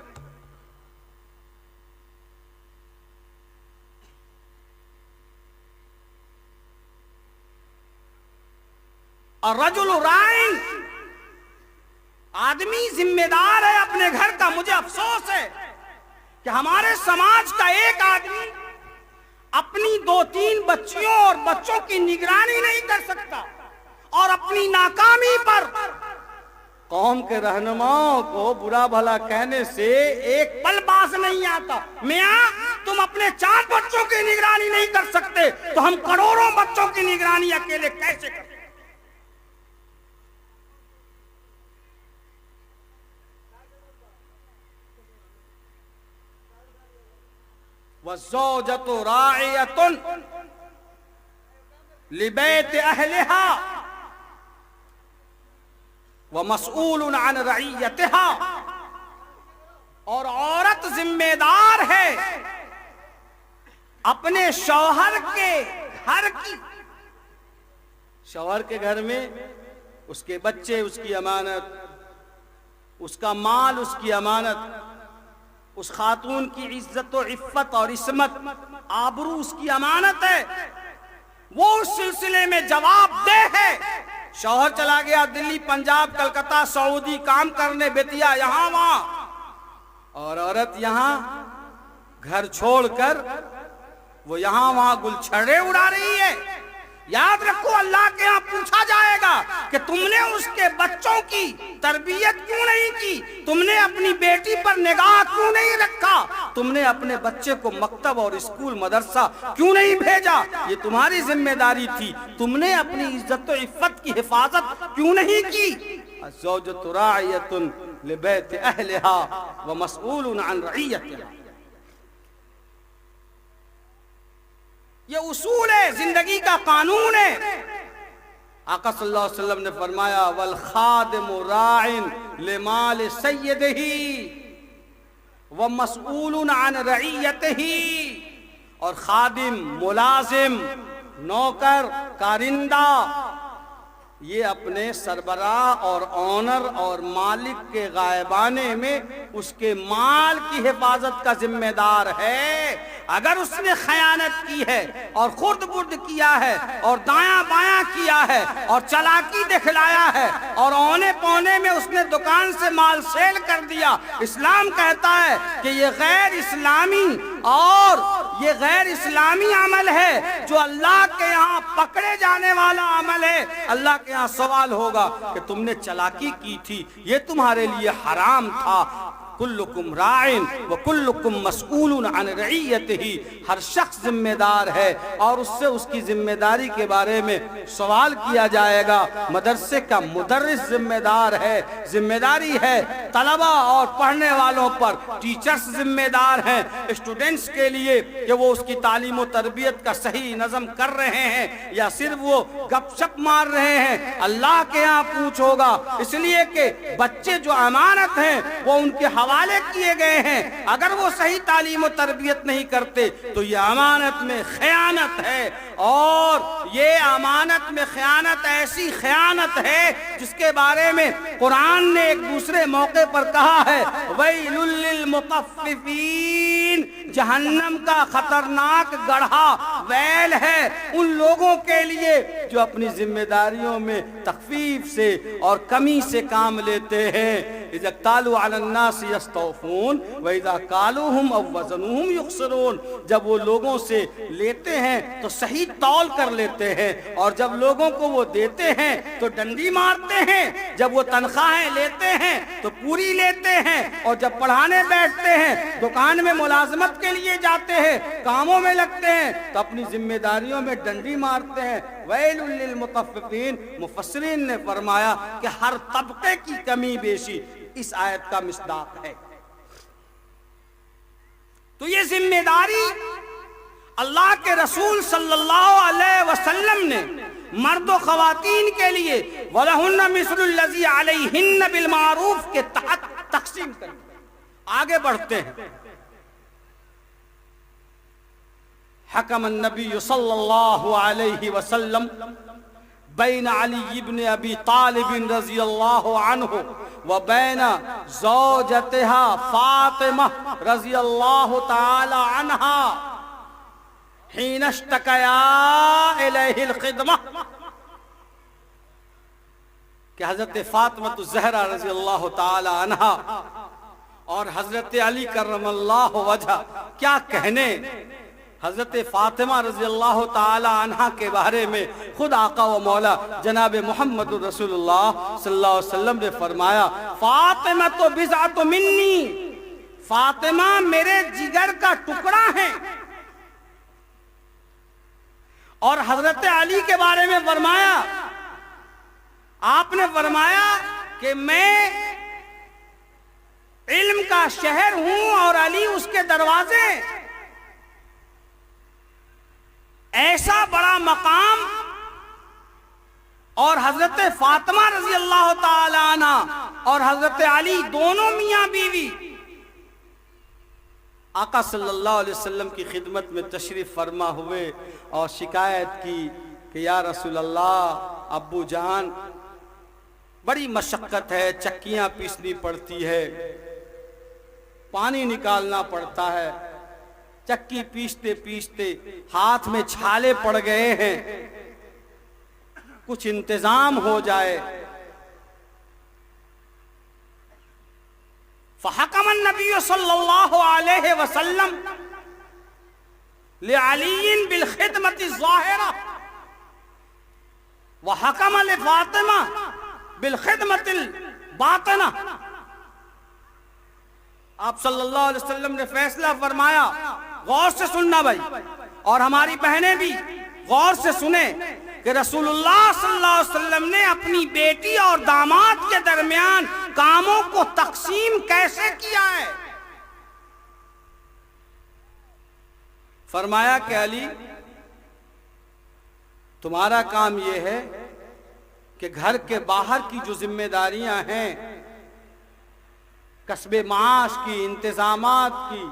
الرجل راعٍ، آدمی ذمہ دار ہے اپنے گھر کا۔ مجھے افسوس ہے کہ ہمارے سماج کا ایک آدمی اپنی 2-3 بچیوں اور بچوں کی نگرانی نہیں کر سکتا، اور اپنی ناکامی پر قوم کے رہنماؤں کو برا بھلا کہنے سے ایک پل باز نہیں آتا۔ میاں تم اپنے 4 بچوں کی نگرانی نہیں کر سکتے تو ہم کروڑوں بچوں کی نگرانی اکیلے کیسے کریں؟ وَالزَّوْجَةُ رَاعِيَةٌ لِبَيْتِ أَهْلِهَا وَمَسْئُولٌ عَنْ رَعِيَّتِهَا، اور عورت ذمہ دار ہے اپنے شوہر کے گھر کی۔ شوہر کے گھر میں اس کے بچے اس کی امانت، اس کا مال اس کی امانت، اس خاتون کی عزت و عفت اور عصمت، آبرو اس کی امانت ہے، وہ اس سلسلے میں جواب دہ ہے۔ شوہر چلا گیا دلی، پنجاب، کلکتہ، سعودی کام کرنے، بیتیا یہاں وہاں، اور عورت یہاں گھر چھوڑ کر وہ یہاں وہاں گلچھڑے اڑا رہی ہے۔ یاد رکھو اللہ کے ہاں پوچھا جائے گا کہ تم نے اس کے بچوں کی تربیت کیوں نہیں کی، تم نے اپنی بیٹی پر نگاہ کیوں نہیں رکھا، تم نے اپنے بچے کو مکتب اور اسکول مدرسہ کیوں نہیں بھیجا، یہ تمہاری ذمہ داری تھی، تم نے اپنی عزت و عفت کی حفاظت کیوں نہیں کی۔ الزوجۃ راعیۃ لبیت اہلہا ومسئول عن رعیتہا، یہ اصول ہے، زندگی کا قانون ہے۔ آقا صلی اللہ علیہ وسلم نے فرمایا والخادم راع لمال سیدہ ومسئول عن رعیتہ، اور خادم، ملازم، نوکر، کارندہ، یہ اپنے سربراہ اور آنر اور مالک کے غائبانے میں اس کے مال کی حفاظت کا ذمہ دار ہے۔ اگر اس نے خیانت کی ہے اور خرد برد کیا ہے اور دایاں بایاں کیا ہے اور چلاکی دکھلایا ہے اور اونے پونے میں اس نے دکان سے مال سیل کر دیا، اسلام کہتا ہے کہ یہ غیر اسلامی اور یہ غیر اسلامی عمل ہے، جو اللہ کے یہاں پکڑے جانے والا عمل ہے۔ اللہ کے یہاں سوال ہوگا کہ تم نے چلاکی کی تھی، یہ تمہارے لیے حرام تھا۔ کلکم راعٍ وکلکم مسئول عن رعیتہ، ہر شخص ذمہ دار ہے اور اس سے اس کی ذمہ داری کے بارے میں سوال کیا جائے گا۔ مدرسے کا مدرس ذمہ دار ہے، ذمہ داری ہے طلبہ اور پڑھنے والوں پر، ٹیچرز ذمہ دار ہیں اسٹوڈنٹس کے لیے کہ وہ اس کی تعلیم و تربیت کا صحیح نظم کر رہے ہیں یا صرف وہ گپ شپ مار رہے ہیں۔ اللہ کے یہاں پوچھ ہوگا، اس لیے کہ بچے جو امانت ہیں وہ ان کے حوالے کیے گئے ہیں، اگر وہ صحیح تعلیم و تربیت نہیں کرتے تو یہ امانت میں خیانت ہے اور یہ امانت میں خیانت ایسی خیانت ہے جس کے بارے میں قرآن نے ایک دوسرے موقع پر کہا ہے ویل للمطففین، جہنم کا خطرناک گڑھا ویل ہے ان لوگوں کے لیے جو اپنی ذمہ داریوں میں تخفیف سے اور کمی سے کام لیتے ہیں۔ اذا اکتالوا علی الناس یستوفون واذا کالوہم او وزنوہم یخسرون، جب وہ لوگوں سے لیتے ہیں تو صحیح تول کر لیتے ہیں، اور جب لوگوں کو وہ دیتے ہیں تو ڈنڈی مارتے ہیں، جب وہ تنخواہیں لیتے ہیں تو پوری لیتے ہیں، اور جب پڑھانے بیٹھتے ہیں، دکان میں ملازمت کے لیے جاتے ہیں، کاموں میں لگتے ہیں تو اپنی ذمہ داریوں میں ڈنڈی مارتے ہیں۔ ویل للمطففین، مفسرین نے فرمایا کہ ہر طبقے کی کمی بیشی اس آیت کا مصداق ہے۔ تو یہ ذمہ داری اللہ کے رسول صلی اللہ علیہ وسلم نے مرد و خواتین کے لیے وَلَهُنَّ مِثْلُ الَّذِي عَلَيْهِنَّ بِالْمَعْرُوفِ کے تحت تقسیم کر دیا۔ آگے بڑھتے ہیں۔ حکم النبی صلی اللہ علیہ وسلم بین علی بن ابی طالب رضی اللہ عنہ وبین زوجتها فاطمہ رضی اللہ تعالی عنہا حین اشتکیا الیہ الخدمہ، کہ حضرت فاطمہ الزہرا رضی اللہ تعالی عنہا اور حضرت علی کرم اللہ وجہ، کیا کہنے حضرت فاطمہ رضی اللہ تعالی عنہ کے بارے میں خود آقا و مولا جناب محمد رسول اللہ صلی اللہ علیہ وسلم نے فرمایا فاطمہ تو بضعۃ منی، فاطمہ میرے جگر کا ٹکڑا ہے۔ اور حضرت علی کے بارے میں فرمایا، آپ نے فرمایا کہ میں علم کا شہر ہوں اور علی اس کے دروازے۔ ایسا بڑا مقام اور حضرت فاطمہ رضی اللہ تعالی عنہ اور حضرت علی دونوں میاں بیوی آقا صلی اللہ علیہ وسلم کی خدمت میں تشریف فرما ہوئے اور شکایت کی کہ یا رسول اللہ، ابو جان بڑی مشقت ہے، چکیاں پیسنی پڑتی ہے، پانی نکالنا پڑتا ہے، چکی پیستے پیستے ہاتھ میں چھالے پڑ گئے ہیں، کچھ انتظام ہو جائے۔ فحکم النبی صلی اللہ علیہ وسلم لعلی بالخدمت الظاہرہ وحکم لفاطمہ بالخدمت الباطنہ۔ آپ صلی اللہ علیہ وسلم نے فیصلہ فرمایا، غور سے سننا بھائی، اور ہماری بہنیں بھی غور سے سنیں کہ رسول اللہ صلی اللہ علیہ وسلم نے اپنی بیٹی اور داماد کے درمیان کاموں کو تقسیم کیسے کیا ہے۔ فرمایا کہ علی، تمہارا کام یہ ہے کہ گھر کے باہر کی جو ذمہ داریاں ہیں، کسب معاش کی، انتظامات کی،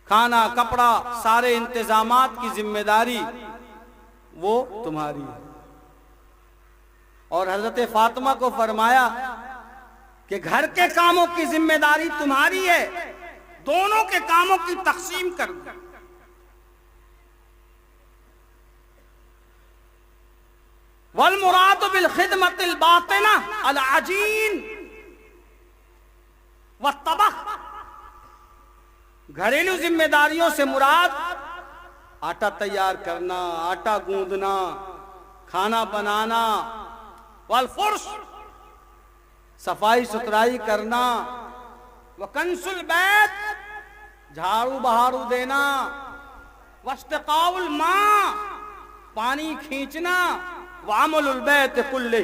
کھانا کپڑا سارے انتظامات کی ذمہ داری وہ تمہاری ہے۔ اور حضرت فاطمہ کو فرمایا کہ گھر کے کاموں کی ذمہ داری تمہاری ہے، دونوں کے کاموں کی تقسیم کر دو۔ والمراد بالخدمت الباطنہ العجین والطبخ، گھریلو ذمہ داریوں سے مراد آٹا تیار کرنا، آٹا گوندنا، کھانا بنانا، والفرش صفائی ستھرائی کرنا، وکنس البیت جھاڑو بہارو دینا، واستقاء الماء پانی کھینچنا، وعمل البیت کلہ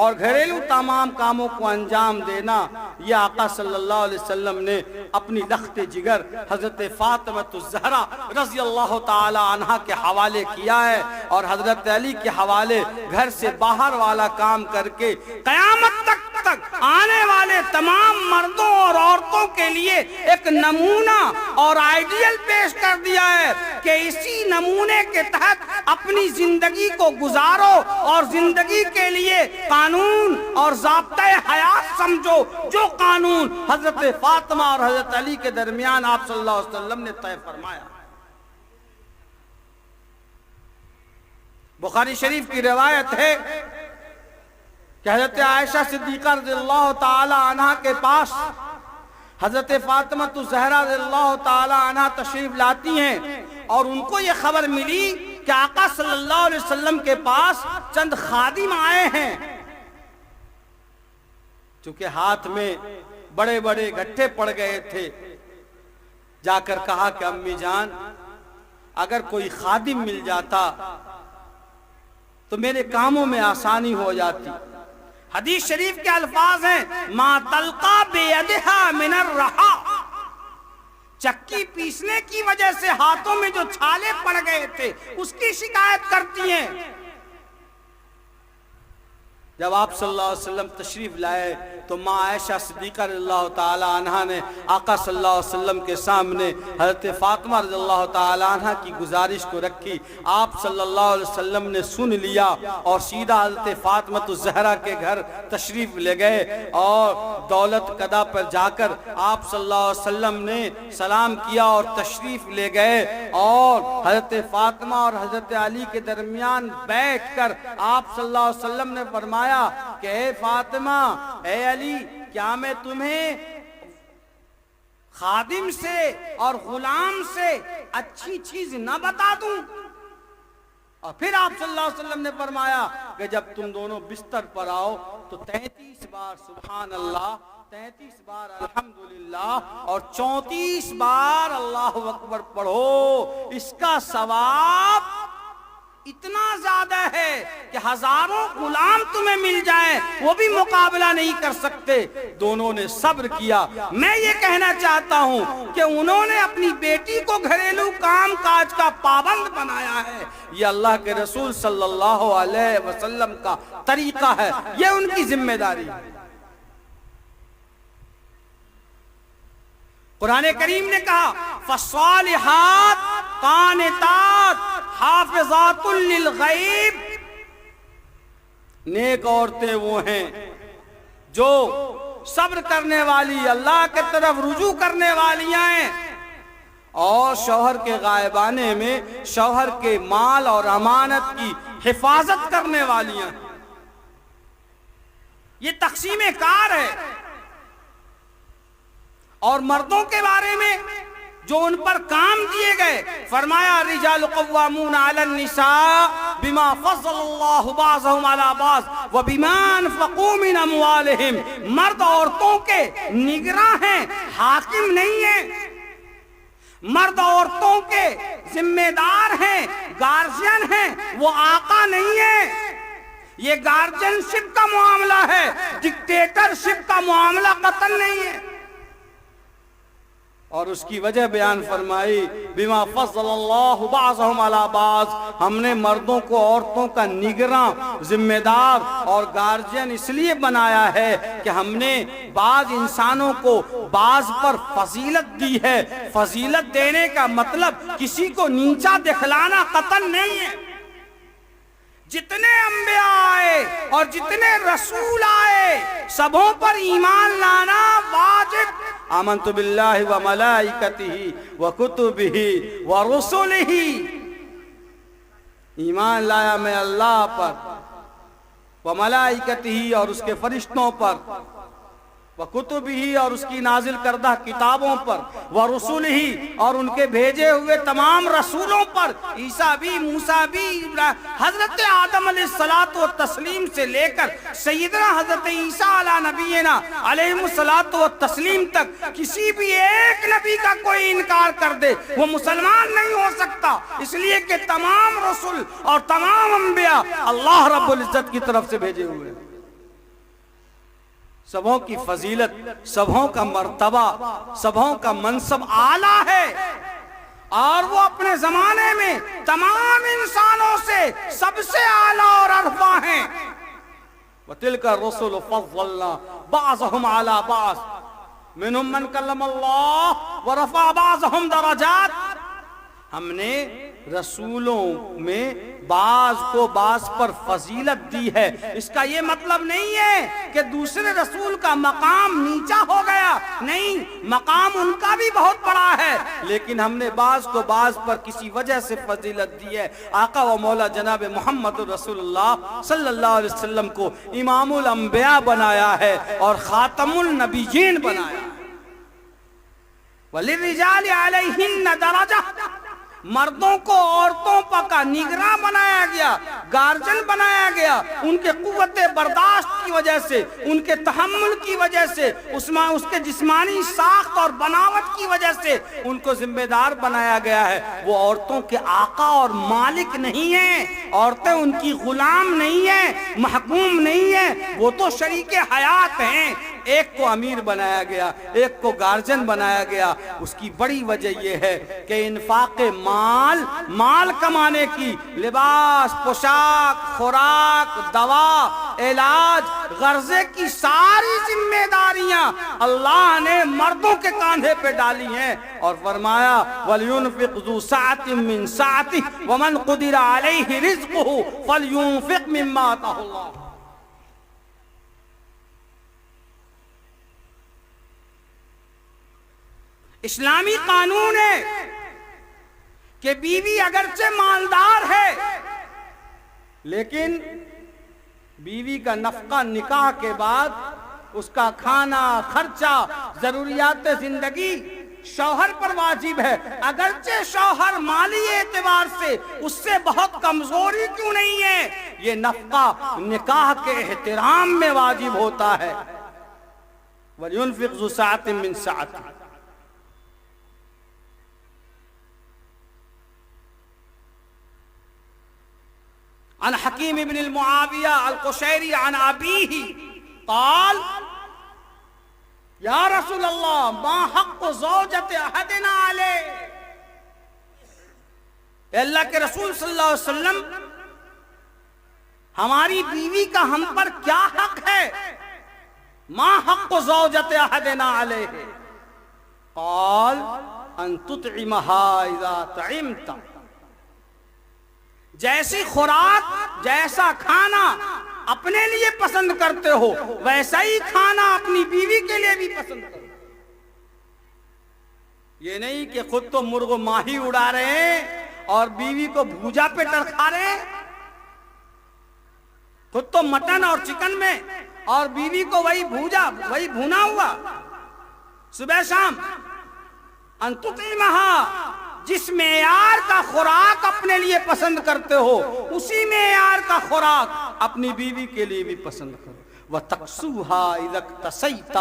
اور گھریلو تمام کاموں کو انجام دینا۔ یہ آقا صلی اللہ علیہ وسلم نے اپنی لخت جگر حضرت فاطمہ الزہرا رضی اللہ تعالی عنہ کے حوالے کیا ہے، اور حضرت علی کے حوالے گھر سے باہر والا کام کر کے قیامت تک آنے والے تمام مردوں اور عورتوں کے لیے ایک نمونہ اور آئیڈیل پیش کر دیا ہے کہ اسی نمونے کے تحت اپنی زندگی کو گزارو اور زندگی کے لیے قانون اور ضابطۂ حیات سمجھو، جو قانون حضرت فاطمہ اور حضرت علی کے درمیان آپ صلی اللہ علیہ وسلم نے طے فرمایا۔ بخاری شریف کی روایت ہے کہ حضرت عائشہ صدیقہ رضی اللہ تعالی عنہ کے پاس حضرت فاطمہ الزہرا رضی اللہ تعالی عنہ تشریف لاتی ہیں، اور ان کو یہ خبر ملی کہ آقا صلی اللہ علیہ وسلم کے پاس چند خادم آئے ہیں۔ چونکہ ہاتھ میں بڑے بڑے گٹھے پڑ گئے تھے، جا کر کہا کہ امی جان اگر کوئی خادم مل جاتا تو میرے کاموں میں آسانی ہو جاتی۔ حدیث شریف کے الفاظ ہیں ما تلقا بیدہا من الرحا، چکی پیسنے کی وجہ سے ہاتھوں میں جو چھالے پڑ گئے تھے اس کی شکایت کرتی ہیں۔ جب آپ صلی اللہ علیہ وسلم تشریف لائے تو ماں عائشہ صدیقہ رضی اللہ تعالی عنہ نے آقا صلی اللہ علیہ وسلم کے سامنے حضرت فاطمہ رضی اللہ تعالی عنہ کی گزارش کو رکھی۔ آپ صلی اللہ علیہ وسلم نے سن لیا اور سیدھا حضرت فاطمہ الزہرا کے گھر تشریف لے گئے، اور دولت قدا پر جا کر آپ صلی اللہ علیہ وسلم نے سلام کیا اور تشریف لے گئے، اور حضرت فاطمہ اور حضرت علی کے درمیان بیٹھ کر آپ صلی اللہ علیہ وسلم نے فرمایا کہ اے فاطمہ، اے علی، کیا میں تمہیں خادم سے اور غلام سے اچھی چیز نہ بتا دوں؟ اور پھر آپ صلی اللہ علیہ وسلم نے فرمایا کہ جب تم دونوں بستر پر آؤ تو 33 بار سبحان اللہ، 33 بار الحمدللہ اور 34 بار اللہ اکبر پڑھو۔ اس کا ثواب اتنا زیادہ ہے کہ ہزاروں غلام تمہیں مل جائیں وہ بھی مقابلہ نہیں کر سکتے۔ دونوں نے صبر کیا۔ میں یہ کہنا چاہتا ہوں کہ انہوں نے اپنی بیٹی کو گھریلو کام کاج کا پابند بنایا ہے۔ یہ اللہ کے رسول صلی اللہ علیہ وسلم کا طریقہ ہے، یہ ان کی ذمہ داری ہے۔ قرآن کریم نے کہا فالصالحات قانتات حافظات للغیب، نیک عورتیں وہ ہیں جو صبر کرنے والی، اللہ کے طرف رجوع کرنے والیاں ہیں، اور شوہر کے غائبانے میں شوہر کے مال اور امانت کی حفاظت کرنے والیاں ہیں۔ یہ تقسیم کار ہے۔ اور مردوں کے بارے میں جو ان پر کام دیے گئے، فرمایا الرجال قوامون علی النساء بما فضل اللہ بعضهم علی بعض وبما انفقوا من اموالہم، مرد عورتوں کے نگراں ہیں، حاکم نہیں ہیں۔ مرد عورتوں کے ذمہ دار ہیں، گارجین ہیں، وہ آقا نہیں ہیں۔ یہ گارجین شپ کا معاملہ ہے، ڈکٹیٹر شپ کا معاملہ قطعاً نہیں ہے۔ اور اس کی وجہ بیان فرمائی بما فضل اللہ بعضهم علی بعض، ہم نے مردوں کو عورتوں کا نگراں، ذمہ دار اور گارجین اس لیے بنایا ہے کہ ہم نے بعض انسانوں کو بعض پر فضیلت دی ہے۔ فضیلت دینے کا مطلب کسی کو نیچا دکھلانا قطعاً نہیں ہے۔ جتنے انبیاء آئے اور جتنے رسول آئے سبوں پر ایمان لانا واجب۔ آمنت باللہ و ملائکتہ و کتبہ و رسلہ، ایمان لایا میں اللہ پر، و ملائکتہ اور اس کے فرشتوں پر، و کتبہ اور اس کی نازل کردہ کتابوں پر، و رسلہ اور ان کے بھیجے ہوئے تمام رسولوں پر، عیسیٰ بھی، موسیٰ بھی، حضرت آدم علیہ الصلوۃ والتسلیم سے لے کر سیدنا حضرت عیسیٰ علی نبینا علیہ الصلوۃ والتسلیم تک کسی بھی ایک نبی کا کوئی انکار کر دے وہ مسلمان نہیں ہو سکتا، اس لیے کہ تمام رسول اور تمام انبیاء اللہ رب العزت کی طرف سے بھیجے ہوئے ہیں۔ سبوں کی فضیلت، سبوں کا مرتبہ، سبوں کا منصب اعلیٰ ہے، اور وہ اپنے زمانے میں تمام انسانوں سے سب سے اعلیٰ اور ارفع ہیں۔ وَتِلْكَ الرُّسُلُ فَضَّلْنَا بَعْضَهُمْ عَلَى بَعْضٍ مِنْهُمْ مَنْ كَلَّمَ اللَّهُ وَرَفَعَ بَعْضَهُمْ دَرَجَاتٍ، ہم نے رسولوں میں بعض کو بعض پر فضیلت دی ہے۔ اس کا یہ مطلب نہیں ہے کہ دوسرے رسول کا مقام نیچا ہو گیا، نہیں، مقام ان کا بھی بہت بڑا ہے، لیکن ہم نے بعض کو بعض پر کسی وجہ سے فضیلت دی ہے۔ آقا و مولا جناب محمد رسول اللہ صلی اللہ علیہ وسلم کو امام الانبیاء بنایا ہے اور خاتم النبیین بنایا ہے۔ وَلِلرِّجَالِ عَلَيْهِنَّ دَرَجَةٌ، مردوں کو عورتوں کا نگراں بنایا گیا، گارجن بنایا گیا، ان کے قوت برداشت کی وجہ سے، ان کے تحمل کی وجہ سے، اس کے جسمانی ساخت اور بناوٹ کی وجہ سے ان کو ذمہ دار بنایا گیا ہے۔ وہ عورتوں کے آقا اور مالک نہیں ہیں، عورتیں ان کی غلام نہیں ہیں، محکوم نہیں ہیں، وہ تو شریک حیات ہیں۔ ایک کو امیر بنایا گیا، ایک کو گارجن بنایا گیا۔ اس کی بڑی وجہ یہ ہے کہ انفاق مال کمانے کی، لباس، پوشاک، خوراک، دوا، علاج، غرضے کی ساری ذمہ داریاں اللہ نے مردوں کے کاندھے پہ ڈالی ہیں اور فرمایا وَلْيُنْفِقْ ذُو سَعَةٍ مِّن سَعَتِهِ وَمَنْ قُدِرَ عَلَيْهِ رِزْقُهُ فَلْيُنْفِقْ مِمَّا آتَاهُ اللَّهُ۔ اسلامی قانون ہے کہ بیوی اگرچہ مالدار ہے لیکن بیوی کا نفقہ نکاح کے بعد اس کا کھانا، خرچہ، ضروریات زندگی شوہر پر واجب ہے، اگرچہ شوہر مالی اعتبار سے اس سے بہت کمزوری کیوں نہیں ہے، یہ نفقہ نکاح کے احترام میں واجب ہوتا ہے۔ وَلْيُنْفِقْ ذُو سَعَةٍ مِّن سَعَتِهِ۔ عن حکیم بن المعاویہ القشیری عن ابیہ قال یا رسول اللہ ما حق زوجت احدنا علیہ، اے اللہ کے رسول صلی اللہ علیہ وسلم، ہماری بیوی کا ہم پر کیا حق ہے؟ ما حق زوجت احدنا علیہ؟ قال ان تطعمها اذا طعمت، جیسی خوراک، جیسا کھانا اپنے لیے پسند کرتے ہو ویسا ہی کھانا اپنی بیوی کے لیے بھی پسند کرو۔ یہ نہیں کہ خود تو مرغ و ماہی اڑا رہے ہیں اور بیوی کو بھوجا پہ ٹرکھا رہے ہیں، خود تو مٹن اور چکن میں اور بیوی کو وہی بھوجا، وہی بھونا ہوا صبح شام۔ ان تطعمها، جس معیار کا خوراک اپنے لیے پسند کرتے ہو اسی معیار کا خوراک اپنی بیوی کے لیے بھی پسند کرو۔ وَتَقْسُوهَا إِذَا اكْتَسَيْتَ،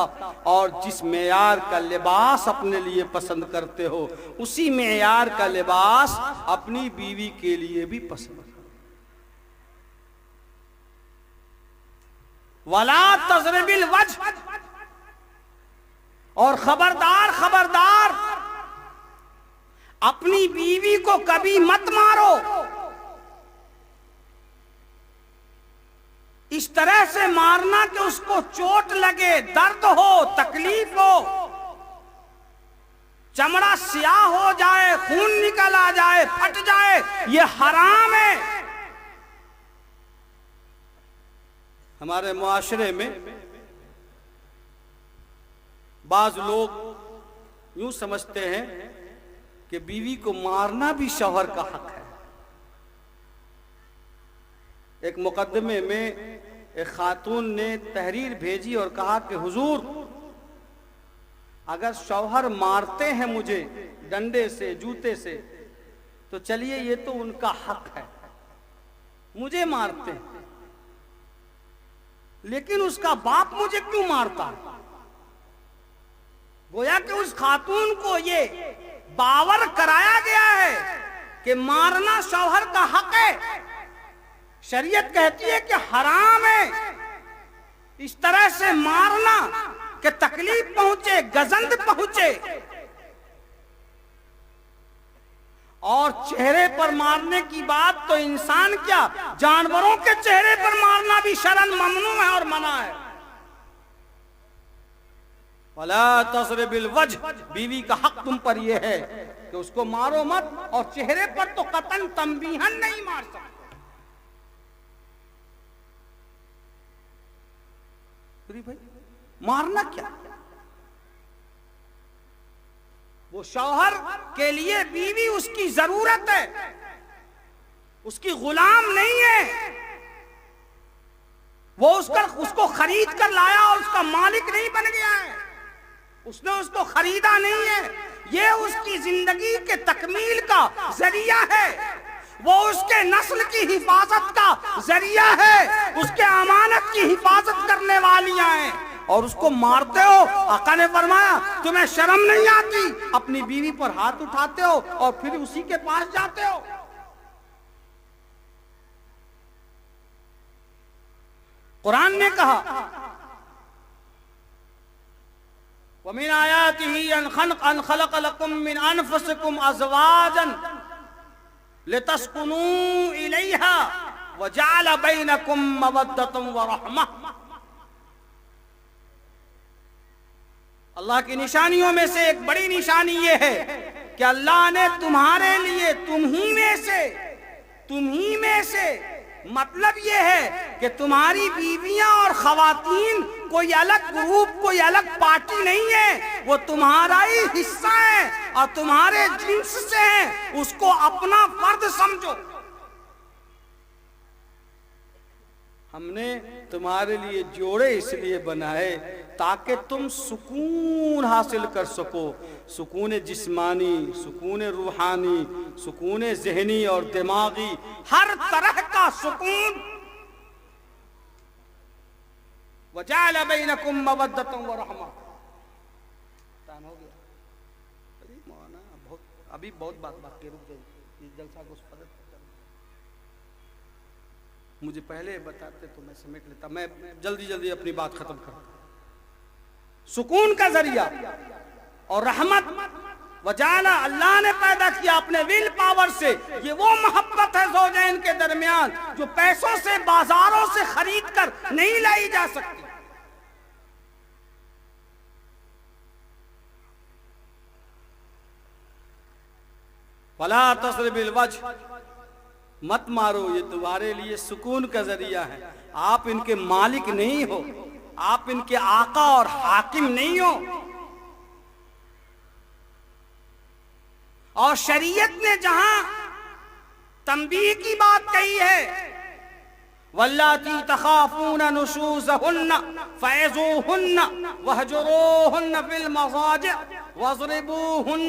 اور جس معیار کا لباس اپنے لیے پسند کرتے ہو اسی معیار کا لباس اپنی بیوی کے لیے بھی پسند کرو۔ وَلَا تَضْرِبِ الْوَجْهَ، اور خبردار اپنی بیوی کو کبھی مت مارو، اس طرح سے مارنا کہ اس کو چوٹ لگے، درد ہو، تکلیف ہو، چمڑا سیاہ ہو جائے، خون نکل آ جائے، پھٹ جائے، یہ حرام ہے۔ ہمارے معاشرے میں بعض لوگ یوں سمجھتے ہیں کہ بیوی کو مارنا بھی شوہر کا حق ہے۔ ایک مقدمے میں ایک خاتون نے تحریر بھیجی اور کہا کہ حضور اگر شوہر مارتے ہیں مجھے ڈنڈے سے، جوتے سے، تو چلیے یہ تو ان کا حق ہے، مجھے مارتے ہیں، لیکن اس کا باپ مجھے کیوں مارتا ہے؟ گویا کہ اس خاتون کو یہ باور کرایا گیا ہے کہ مارنا شوہر کا حق ہے، شریعت کہتی ہے کہ حرام ہے اس طرح سے مارنا کہ تکلیف پہنچے، گزند پہنچے۔ اور چہرے پر مارنے کی بات تو انسان کیا، جانوروں کے چہرے پر مارنا بھی شرعاً ممنوع ہے اور منع ہے۔ ولا تضرب الوجہ، بیوی کا حق تم پر یہ ہے کہ اس کو مارو مت، اور چہرے پر تو قطعاً تنبیہن نہیں مار سکتے۔ بھائی مارنا کیا؟ وہ شوہر کے لیے بیوی اس کی ضرورت ہے، اس کی غلام نہیں ہے، وہ اس کو خرید کر لایا اور اس کا مالک نہیں بن گیا ہے، اس نے اس کو خریدا نہیں ہے، یہ اس کی زندگی کے تکمیل کا ذریعہ ہے، وہ اس کے نسل کی حفاظت کا ذریعہ ہے، اس کے امانت کی حفاظت کرنے والیاں ہیں، اور اس کو مارتے ہو۔ آقا نے فرمایا تمہیں شرم نہیں آتی؟ اپنی بیوی پر ہاتھ اٹھاتے ہو اور پھر اسی کے پاس جاتے ہو۔ قرآن نے کہا وَمِنْ آيَاتِهِ أَنْ خَلَقَ لَكُم مِّنْ أَنفُسِكُمْ أَزْوَاجًا لِتَسْكُنُوا إِلَيْهَا وَجَعَلَ بَيْنَكُم مَّوَدَّةً وَرَحْمَةً۔ اللہ کی نشانیوں میں سے ایک بڑی نشانی یہ ہے کہ اللہ نے تمہارے لیے تم ہی میں سے مطلب یہ ہے کہ تمہاری بیویاں اور خواتین کوئی الگ گروپ، کوئی الگ پارٹی نہیں ہے، وہ تمہارا ہی حصہ ہے اور تمہارے جنس سے ہیں، اس کو اپنا فرد سمجھو۔ ہم نے تمہارے لیے جوڑے اس لیے بنائے تاکہ تم سکون حاصل کر سکو، سکون جسمانی، سکون روحانی، سکون ذہنی اور دماغی، ہر طرح کا سکون۔ وَجَعَلَ بَيْنَكُم مَّوَدَّةً وَرَحْمَةً۔ ٹائم ہو گیا، ابھی بہت بات باقی، رک جائیے، اس جلسہ کو مجھے پہلے بتاتے تو میں سمیٹ لیتا، میں جلدی اپنی بات ختم کرتا۔ سکون کا ذریعہ اور رحمت، وجعل، اللہ نے پیدا کیا اپنے ول پاور سے، یہ وہ محبت ہے زوجین کے درمیان جو پیسوں سے، بازاروں سے خرید کر نہیں لائی جا سکتی۔ وَلَا تَضْرِبِ الْوَجْهَ، مت مارو، یہ تمہارے لیے سکون کا ذریعہ ہے، آپ ان کے مالک نہیں ہو، آپ ان کے آقا اور حاکم نہیں ہو۔ اور شریعت نے جہاں تنبیہ کی بات کہی ہے واللاتی تخافون نشوزہن فعظوہن وہجروہن فی المضاجع واضربوہن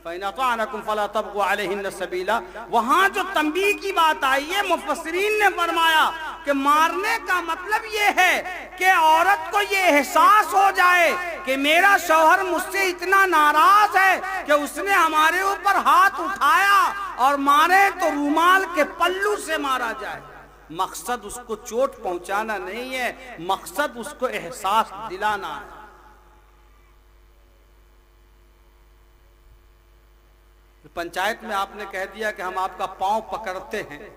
فَإِنْ أَطَعْنَكُمْ فَلَا تَبْغُوا عَلَيْهِنَّ سَبِيلًا، وہاں جو تنبیہ کی بات آئی ہے، مفسرین نے فرمایا کہ مارنے کا مطلب یہ ہے کہ عورت کو یہ احساس ہو جائے کہ میرا شوہر مجھ سے اتنا ناراض ہے کہ اس نے ہمارے اوپر ہاتھ اٹھایا، اور مارے تو رومال کے پلو سے مارا جائے۔ مقصد اس کو چوٹ پہنچانا نہیں ہے، مقصد اس کو احساس دلانا ہے۔ پنچایت میں آپ نے کہہ دیا کہ ہم آپ کا پاؤں پکڑتے ہیں،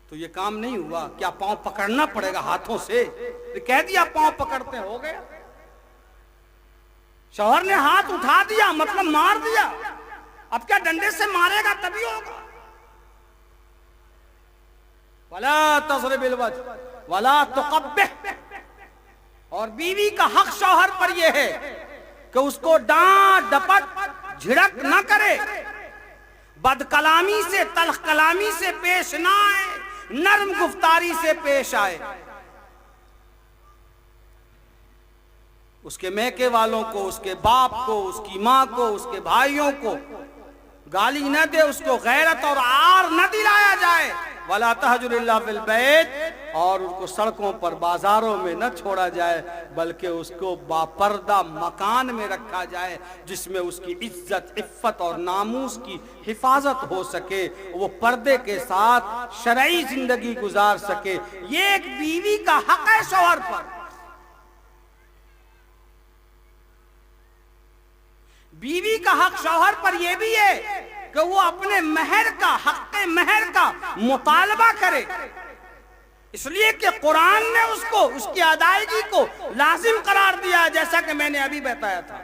تو یہ کام نہیں ہوا، کیا پاؤں پکڑنا پڑے گا ہاتھوں سے؟ کہہ دیا پاؤں پکڑتے، ہو گیا۔ شوہر نے ہاتھ اٹھا دیا مطلب مار دیا، اب کیا ڈنڈے سے مارے گا تبھی ہوگا۔ وَلَا تَضْرِبِ الْوَجْهَ وَلَا تُقَبِّحْ، اور بیوی کا حق شوہر پر یہ ہے کہ اس کو ڈانٹ ڈپٹ جھڑک نہ کرے، بد کلامی سے، تلخ کلامی سے پیش نہ آئے، نرم گفتاری سے پیش آئے۔ اس کے میکے والوں کو، اس کے باپ کو، اس کی ماں کو، اس کے بھائیوں کو گالی نہ دے، اس کو غیرت اور عار نہ دلایا جائے۔ وَلَا تَهْجُرِ اللَّهَ فِي الْبَيْتِ، اور ان کو سڑکوں پر، بازاروں میں نہ چھوڑا جائے، بلکہ اس کو باپردہ مکان میں رکھا جائے جس میں اس کی عزت، عفت اور ناموس کی حفاظت ہو سکے، وہ پردے کے ساتھ شرعی زندگی گزار سکے۔ یہ ایک بیوی کا حق ہے شوہر پر۔ بیوی کا حق شوہر پر یہ بھی ہے کہ وہ اپنے مہر کا، حق مہر کا مطالبہ کرے، اس لیے کہ قرآن نے اس کو اس کی ادائیگی کو لازم قرار دیا ہے، جیسا کہ میں نے ابھی بتایا تھا،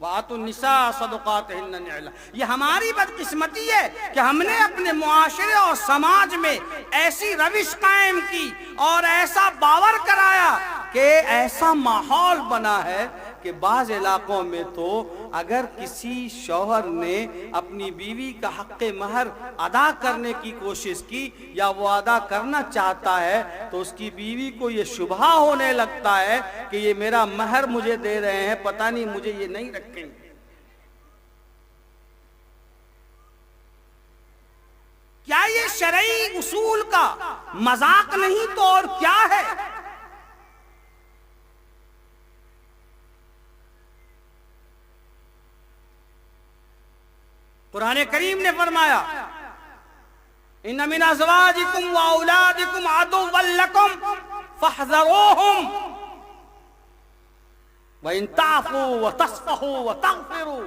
وَآتُوا النِّسَاءَ صَدُقَاتِهِنَّ نِحْلَةً۔ یہ ہماری بدقسمتی ہے کہ ہم نے اپنے معاشرے اور سماج میں ایسی روش قائم کی اور ایسا باور کرایا کہ ایسا ماحول بنا ہے کہ بعض علاقوں میں تو اگر کسی شوہر نے اپنی بیوی کا حق مہر ادا کرنے کی کوشش کی یا وہ ادا کرنا چاہتا ہے تو اس کی بیوی کو یہ شبہ ہونے لگتا ہے کہ یہ میرا مہر مجھے دے رہے ہیں، پتہ نہیں مجھے یہ نہیں رکھیں گے۔ کیا یہ شرعی اصول کا مذاق نہیں تو اور کیا ہے؟ قرآن کریم نے فرمایا ان من ازواجکم واولادکم عدوا لکم فاحذروہم وان تعفوا وتصفحوا وتغفروا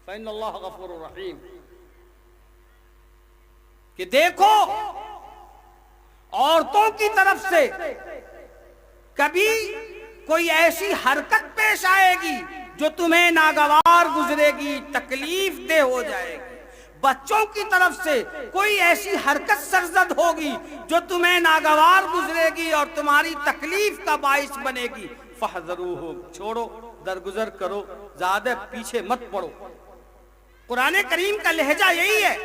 فإن اللہ غفور رحیم، کہ دیکھو عورتوں کی طرف سے کبھی کوئی ایسی حرکت پیش آئے گی جو تمہیں ناگوار گزرے گی، تکلیف دہ ہو جائے گی، بچوں کی طرف سے کوئی ایسی حرکت سرزد ہوگی جو تمہیں ناگوار گزرے گی اور تمہاری تکلیف کا باعث بنے گی، فاحذروہم، چھوڑو، درگزر کرو، زیادہ پیچھے مت پڑو۔ قرآن کریم کا لہجہ یہی ہے،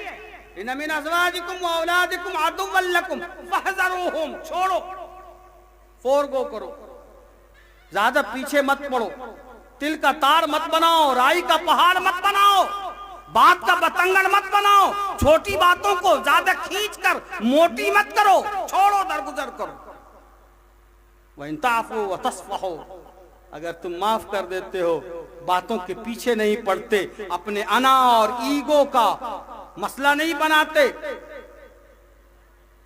ان من ازواجکم واولادکم عدوا لکم فاحذروہم، چھوڑو، فورگو کرو، زیادہ پیچھے مت پڑو، تل کا تار مت بناؤ، رائی کا پہاڑ مت بناؤ، بات کا بتنگڑ مت بناؤ، چھوٹی باتوں کو زیادہ کھینچ کر موٹی مت کرو، چھوڑو، درگزر کرو۔ وَإِن تَعْفُوا وَتَصْفَحُوا، اگر تم معاف کر دیتے ہو، باتوں کے پیچھے نہیں پڑتے، اپنے انا اور ایگو کا مسئلہ نہیں بناتے،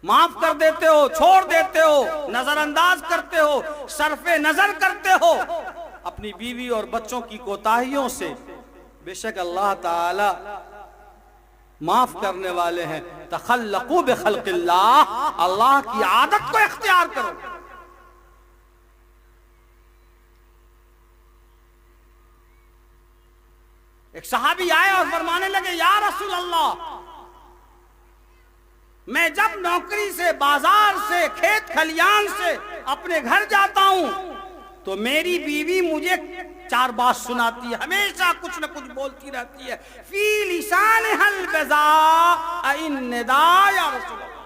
معاف کر دیتے ہو، چھوڑ دیتے ہو، نظر انداز کرتے ہو، صرف نظر کرتے ہو اپنی بیوی اور بچوں کی کوتاہیوں سے، بے شک اللہ تعالی معاف کرنے والے ہیں۔ تخلقوا بخلق اللہ، اللہ کی عادت کو اختیار کرو۔ ایک صحابی آئے اور فرمانے لگے یا رسول اللہ، میں جب نوکری سے، بازار سے، کھیت کھلیان سے اپنے گھر جاتا ہوں تو میری بیوی مجھے چار بات سناتی ہے، ہمیشہ کچھ نہ کچھ بولتی رہتی ہے، فی لسانہا البذاء النداء یا رسول اللہ،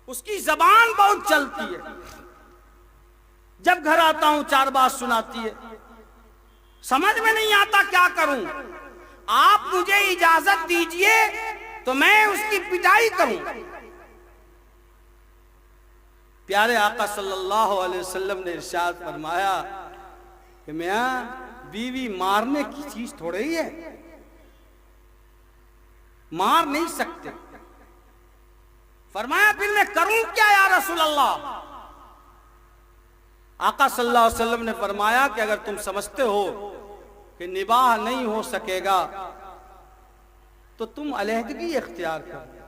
اس کی زبان بہت چلتی ہے، جب گھر آتا ہوں چار بات سناتی ہے، سمجھ میں نہیں آتا کیا کروں، آپ مجھے اجازت دیجئے تو میں اس کی پٹائی کروں۔ پیارے آقا صلی اللہ علیہ وسلم نے ارشاد فرمایا کہ میاں بیوی مارنے کی چیز تھوڑے ہی ہے، مار نہیں سکتے۔ فرمایا پھر میں کروں کیا یا رسول اللہ؟ آقا صلی اللہ علیہ وسلم نے فرمایا کہ اگر تم سمجھتے ہو کہ نباہ نہیں ہو سکے گا تو تم علیحدگی اختیار کرو،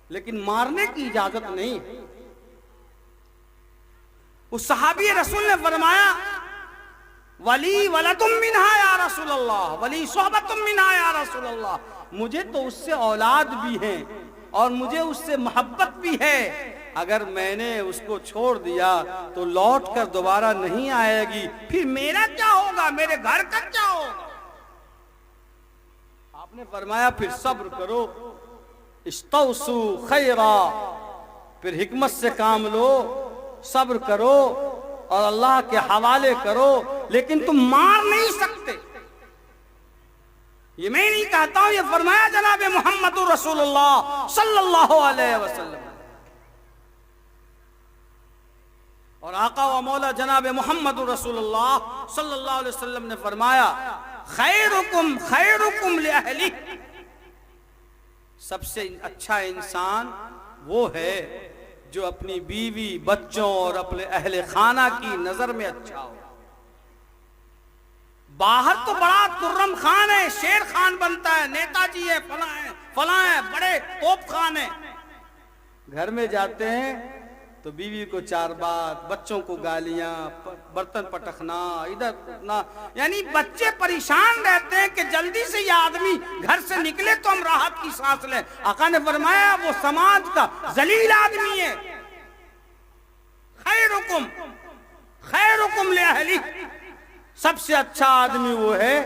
لیکن مارنے کی اجازت نہیں۔ اس صحابی رسول نے فرمایا ولی ولد منہا یا رسول اللہ، ولی صحبت منہا یا رسول اللہ، مجھے تو اس سے اولاد بھی ہیں اور مجھے اس سے محبت بھی ہے، اگر میں نے اس کو چھوڑ دیا تو لوٹ کر دوبارہ نہیں آئے گی، پھر میرا کیا ہوگا، میرے گھر کا کیا ہوگا؟ آپ نے فرمایا پھر صبر کرو، استوصوا خیرا، پھر حکمت سے کام لو، صبر کرو اور اللہ کے حوالے کرو، لیکن تم مار نہیں سکتے۔ یہ میں نہیں کہتا ہوں، یہ فرمایا جناب محمد رسول اللہ صلی اللہ علیہ وسلم، اور آقا و مولا جناب محمد رسول اللہ صلی اللہ علیہ وسلم نے فرمایا خیرکم خیرکم لأہلہ، سب سے اچھا انسان وہ ہے جو اپنی بیوی، بچوں اور اپنے اہل خانہ کی نظر میں اچھا ہو۔ باہر تو بڑا ترم خان ہے، شیر خان بنتا ہے، نیتا جی ہے، فلاں ہے، بڑے توپ خان ہے، گھر میں جاتے ہیں تو بیوی کو 4 بات، بچوں کو گالیاں، برتن پٹکنا، ادھر نہ، یعنی بچے پریشان رہتے ہیں کہ جلدی سے یہ آدمی گھر سے نکلے تو ہم راحت کی سانس لیں۔ آقا نے فرمایا وہ سماج کا ذلیل آدمی ہے۔ خیرکم خیرکم لأہلہ، سب سے اچھا آدمی وہ ہے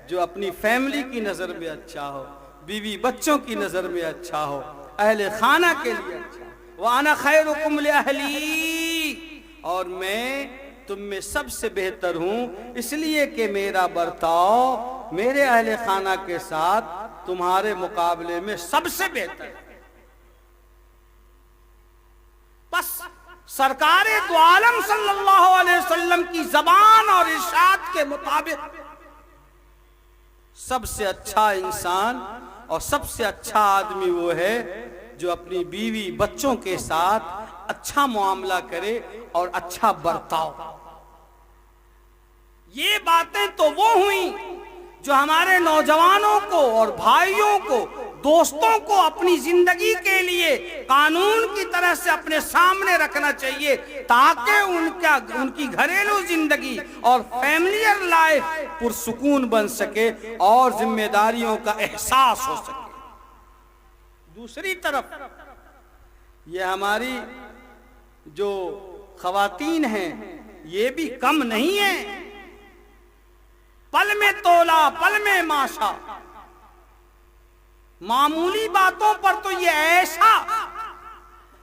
جو اپنی فیملی کی نظر میں اچھا ہو، بیوی بچوں کی نظر میں اچھا ہو، اہل خانہ کے لیے اچھا ہو۔ وَأَنَا خَيْرُكُمْ لِأَهْلِي، اور میں تم میں سب سے بہتر ہوں اس لیے کہ میرا برتاؤ میرے اہل خانہ کے ساتھ تمہارے مقابلے میں سب سے بہتر ہے۔ بس سرکار دو عالم صلی اللہ علیہ وسلم کی زبان اور ارشاد کے مطابق سب سے اچھا انسان اور سب سے اچھا آدمی وہ ہے جو اپنی بیوی بچوں کے ساتھ اچھا معاملہ کرے اور اچھا برتاؤ۔ یہ باتیں تو وہ ہوئیں جو ہمارے نوجوانوں کو اور بھائیوں کو، دوستوں کو اپنی زندگی کے لیے قانون کی طرح سے اپنے سامنے رکھنا چاہیے تاکہ ان کی گھریلو زندگی اور فیملیئر لائف پرسکون بن سکے اور ذمہ داریوں کا احساس ہو سکے۔ دوسری طرف یہ ہماری جو خواتین ہیں یہ بھی کم نہیں ہیں، پل میں تولا پل میں ماشا، معمولی باتوں پر تو یہ ایسا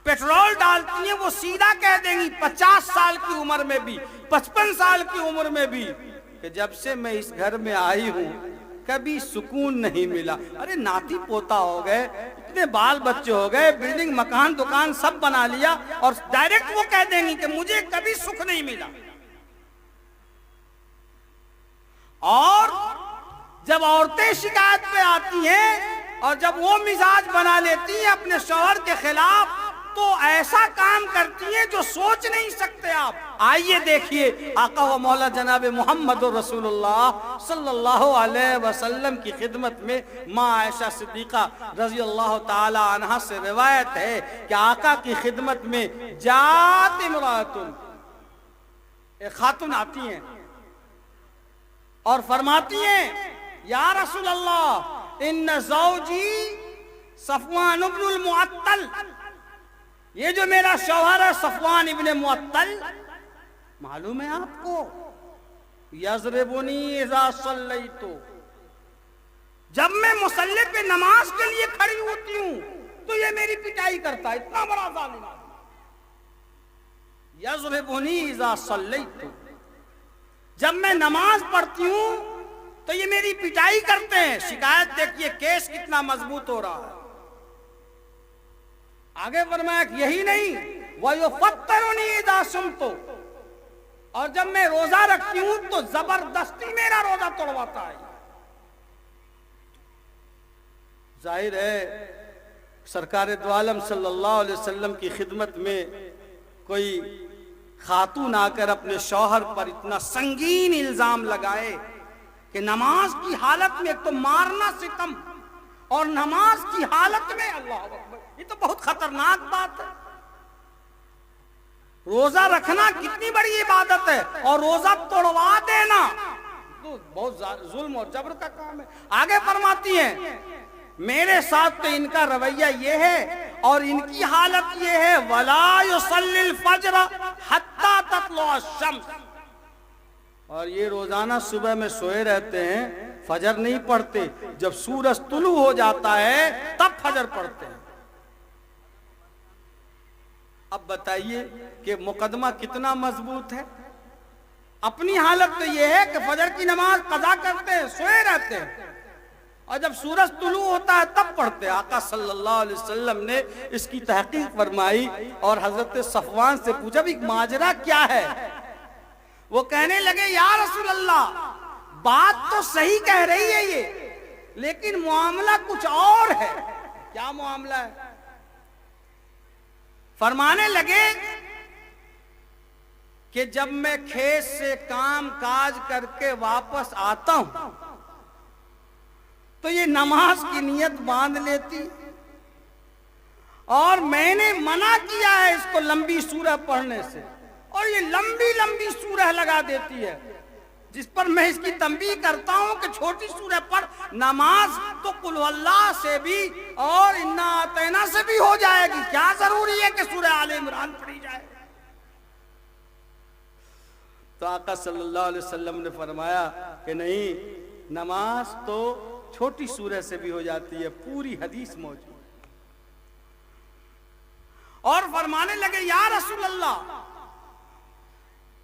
پیٹرول ڈالتی ہیں وہ سیدھا کہہ دیں گی 50 سال کی عمر میں بھی 55 سال کی عمر میں بھی کہ جب سے میں اس گھر میں آئی ہوں کبھی سکون نہیں ملا۔ ارے ناتی پوتا ہو گئے، اتنے بال بچے ہو گئے، بلڈنگ مکان دکان سب بنا لیا، اور ڈائریکٹ وہ کہہ دیں گی کہ مجھے کبھی سکھ نہیں ملا۔ اور جب عورتیں شکایت پہ آتی ہیں اور جب وہ مزاج بنا لیتی ہیں اپنے شوہر کے خلاف تو ایسا کام کرتی ہیں جو سوچ نہیں سکتے آپ۔ آئیے دیکھیے آقا و مولا جناب محمد رسول اللہ صلی اللہ علیہ وسلم کی خدمت میں ماں عائشہ صدیقہ رضی اللہ تعالی عنہا سے روایت ہے کہ آقا کی خدمت میں جات امراتن، ایک خاتون آتی ہیں اور فرماتی ہیں یا رسول اللہ ان زوجی صفوان ابن المعطل، یہ جو میرا شوہر ہے صفوان ابن معطل، معلوم ہے آپ کو، یضربنی اذا صلیت، جب میں مصلی پہ نماز کے لیے کھڑی ہوتی ہوں تو یہ میری پٹائی کرتا ہے، اتنا بڑا ظالم ہے۔ یضربنی اذا صلیت، جب میں نماز پڑھتی ہوں تو یہ میری پٹائی کرتے ہیں۔ شکایت دیکھیے کیس کتنا مضبوط ہو رہا ہے۔ آگے فرمایا کہ یہی نہیں وَيُفَطِّرُنِي إِذَا صُمْتُ، اور جب میں روزہ رکھتی ہوں تو زبردستی میرا روزہ توڑواتا ہے۔ ظاہر ہے سرکار دو عالم صلی اللہ علیہ وسلم کی خدمت میں کوئی خاتون آ کر اپنے شوہر پر اتنا سنگین الزام لگائے کہ نماز کی حالت میں ایک تو مارنا ستم، اور نماز کی حالت میں اللہ اکبر، یہ تو بہت خطرناک بات ہے۔ روزہ رکھنا کتنی بڑی عبادت ہے اور روزہ توڑوا دینا تو بہت ظلم اور جبر کا کام ہے۔ آگے فرماتی ہیں میرے ساتھ تو ان کا رویہ یہ ہے اور ان کی حالت یہ ہے وَلَا يُصَلِّ الْفَجْرَ حَتَّى تَطْلُعَ الشَّمْسُ، اور یہ روزانہ صبح میں سوئے رہتے ہیں، فجر نہیں پڑھتے، جب سورج طلوع ہو جاتا ہے تب فجر پڑھتے ہیں۔ اب بتائیے کہ مقدمہ کتنا مضبوط ہے۔ اپنی حالت تو یہ ہے کہ فجر کی نماز قضا کرتے ہیں، سوئے رہتے ہیں، اور جب سورج طلوع ہوتا ہے تب پڑھتے ہیں۔ آقا صلی اللہ علیہ وسلم نے اس کی تحقیق فرمائی اور حضرت صفوان سے پوچھا بھی ماجرا کیا ہے؟ وہ کہنے لگے یا رسول اللہ بات تو صحیح کہہ رہی ہے یہ، لیکن معاملہ کچھ اور ہے۔ کیا معاملہ ہے؟ فرمانے لگے کہ جب میں کھیت سے کام کاج کر کے واپس آتا ہوں تو یہ نماز کی نیت باندھ لیتی اور میں نے منع کیا ہے اس کو لمبی سورہ پڑھنے سے، اور یہ لمبی لمبی سورہ لگا دیتی ہے، جس پر میں اس کی تنبیہ کرتا ہوں کہ چھوٹی سورہ پڑھ، نماز تو قل هو اللہ سے بھی اور انا اعطینا سے بھی ہو جائے گی، کیا ضروری ہے کہ سورہ آل عمران پڑھی جائے؟ تو آقا صلی اللہ علیہ وسلم نے فرمایا کہ نہیں، نماز تو چھوٹی سورہ سے بھی ہو جاتی ہے، پوری حدیث موجود۔ اور فرمانے لگے یا رسول اللہ،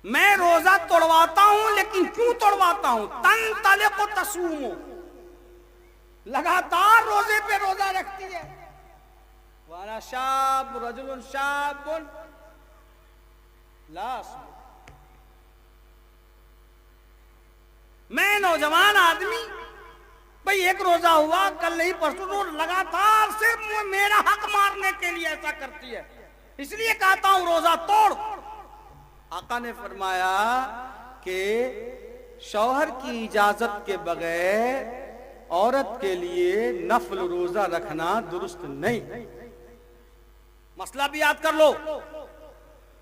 میں روزہ توڑواتا ہوں، لیکن کیوں توڑواتا ہوں؟ تنطلق تصوم، لگاتار روزے پہ روزہ رکھتی ہے، وانا شاب رجل شاب لا اصوم، میں نوجوان آدمی، بھئی ایک روزہ ہوا کل نہیں پرسوں، تو لگاتار صرف میرا حق مارنے کے لیے ایسا کرتی ہے، اس لیے کہتا ہوں روزہ توڑ۔ آقا نے فرمایا کہ شوہر کی اجازت کے بغیر عورت کے لیے نفل روزہ رکھنا درست نہیں۔ مسئلہ بھی یاد کر لو،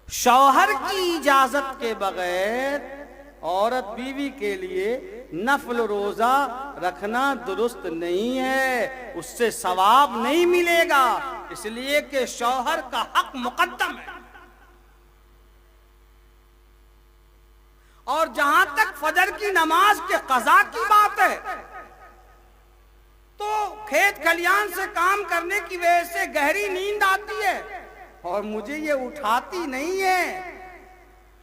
شوہر کی اجازت کے بغیر عورت بیوی کے لیے نفل روزہ رکھنا درست نہیں ہے، اس سے ثواب نہیں ملے گا، اس لیے کہ شوہر کا حق مقدم ہے۔ اور جہاں تک فجر کی نماز کے قضا کی بات ہے، تو کھیت کھلیان سے کام کرنے کی وجہ سے گہری نیند آتی ہے اور مجھے یہ اٹھاتی نہیں ہے،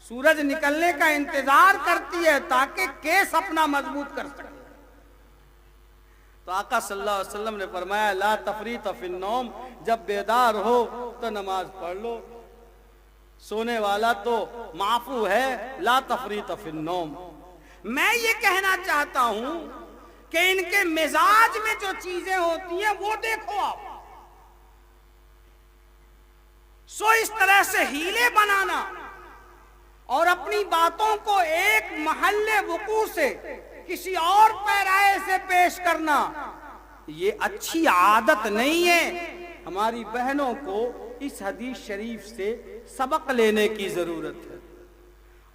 سورج نکلنے کا انتظار کرتی ہے تاکہ کیس اپنا مضبوط کر سکے۔ تو آقا صلی اللہ علیہ وسلم نے فرمایا لا تفریط فی النوم، جب بیدار ہو تو نماز پڑھ لو، سونے والا تو معفو ہے، لا تفریط فی النوم۔ میں یہ کہنا چاہتا ہوں کہ ان کے مزاج میں جو چیزیں ہوتی ہیں وہ دیکھو آپ، سو اس طرح سے ہیلے بنانا اور اپنی باتوں کو ایک محل وقوع سے کسی اور پیرائے سے پیش کرنا، یہ اچھی عادت نہیں ہے۔ ہماری بہنوں کو اس حدیث شریف سے سبق لینے کی ضرورت ہے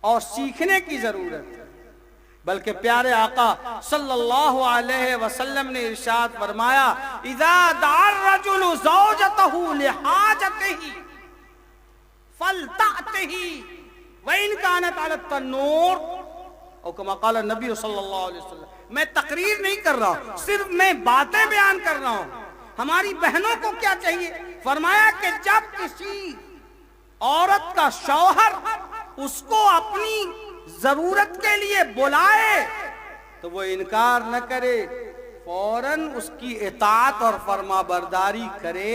اور سیکھنے کی ضرورت ہے، بلکہ پیارے آقا صلی اللہ علیہ وسلم نے ارشاد فرمایا اذا دعا الرجل زوجته لحاجته فلتأته وَإِنْ كَانَتْ عَلَى التَّنُّورِ، اور کما قال النبی صلی اللہ علیہ وسلم۔ میں تقریر نہیں کر رہا، صرف میں باتیں بیان کر رہا ہوں۔ ہماری بہنوں کو کیا چاہیے؟ فرمایا کہ جب کسی عورت کا شوہر اس کو اپنی ضرورت کے لیے بلائے تو وہ انکار نہ کرے، فوراً اس کی اطاعت اور فرما برداری کرے،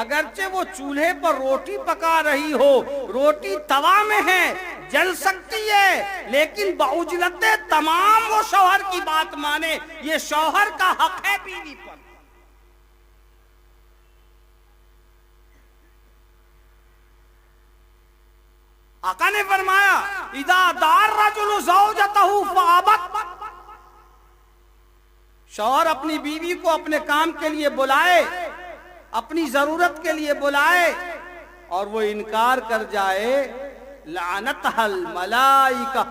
اگرچہ وہ چولہے پر روٹی پکا رہی ہو، روٹی توا میں ہے، جل سکتی ہے، لیکن بعجلت تمام وہ شوہر کی بات مانے، یہ شوہر کا حق ہے بیوی پر۔ آقا نے فرمایا اذا دعا الرجل زوجته فابت، شوہر اپنی بیوی کو اپنے کام کے لیے بلائے، اپنی ضرورت کے لیے بلائے اور وہ انکار کر جائے، لعنتها الملائکہ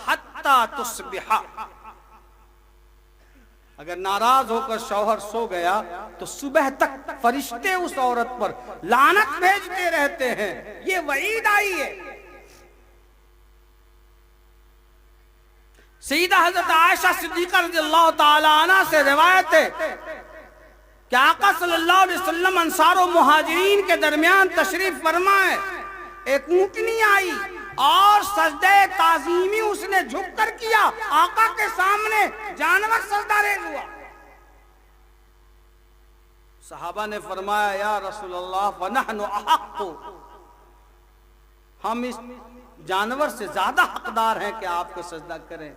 حتی تصبح، اگر ناراض ہو کر شوہر سو گیا تو صبح تک فرشتے اس عورت پر لعنت بھیجتے رہتے ہیں، یہ وعید آئی ہے۔ سیدہ حضرت عائشہ صدیقہ رضی اللہ تعالی عنہ سے روایت ہے کہ آقا صلی اللہ علیہ وسلم انصار و مہاجرین کے درمیان تشریف فرمائے، ایک اونٹنی آئی اور سجدہ تعظیمی اس نے جھک کر کیا، آقا کے سامنے جانور سجدہ ریز ہوا۔ صحابہ نے فرمایا یا رسول اللہ فنحن احق، ہم اس جانور سے زیادہ حقدار ہیں کہ آپ کو سجدہ کریں۔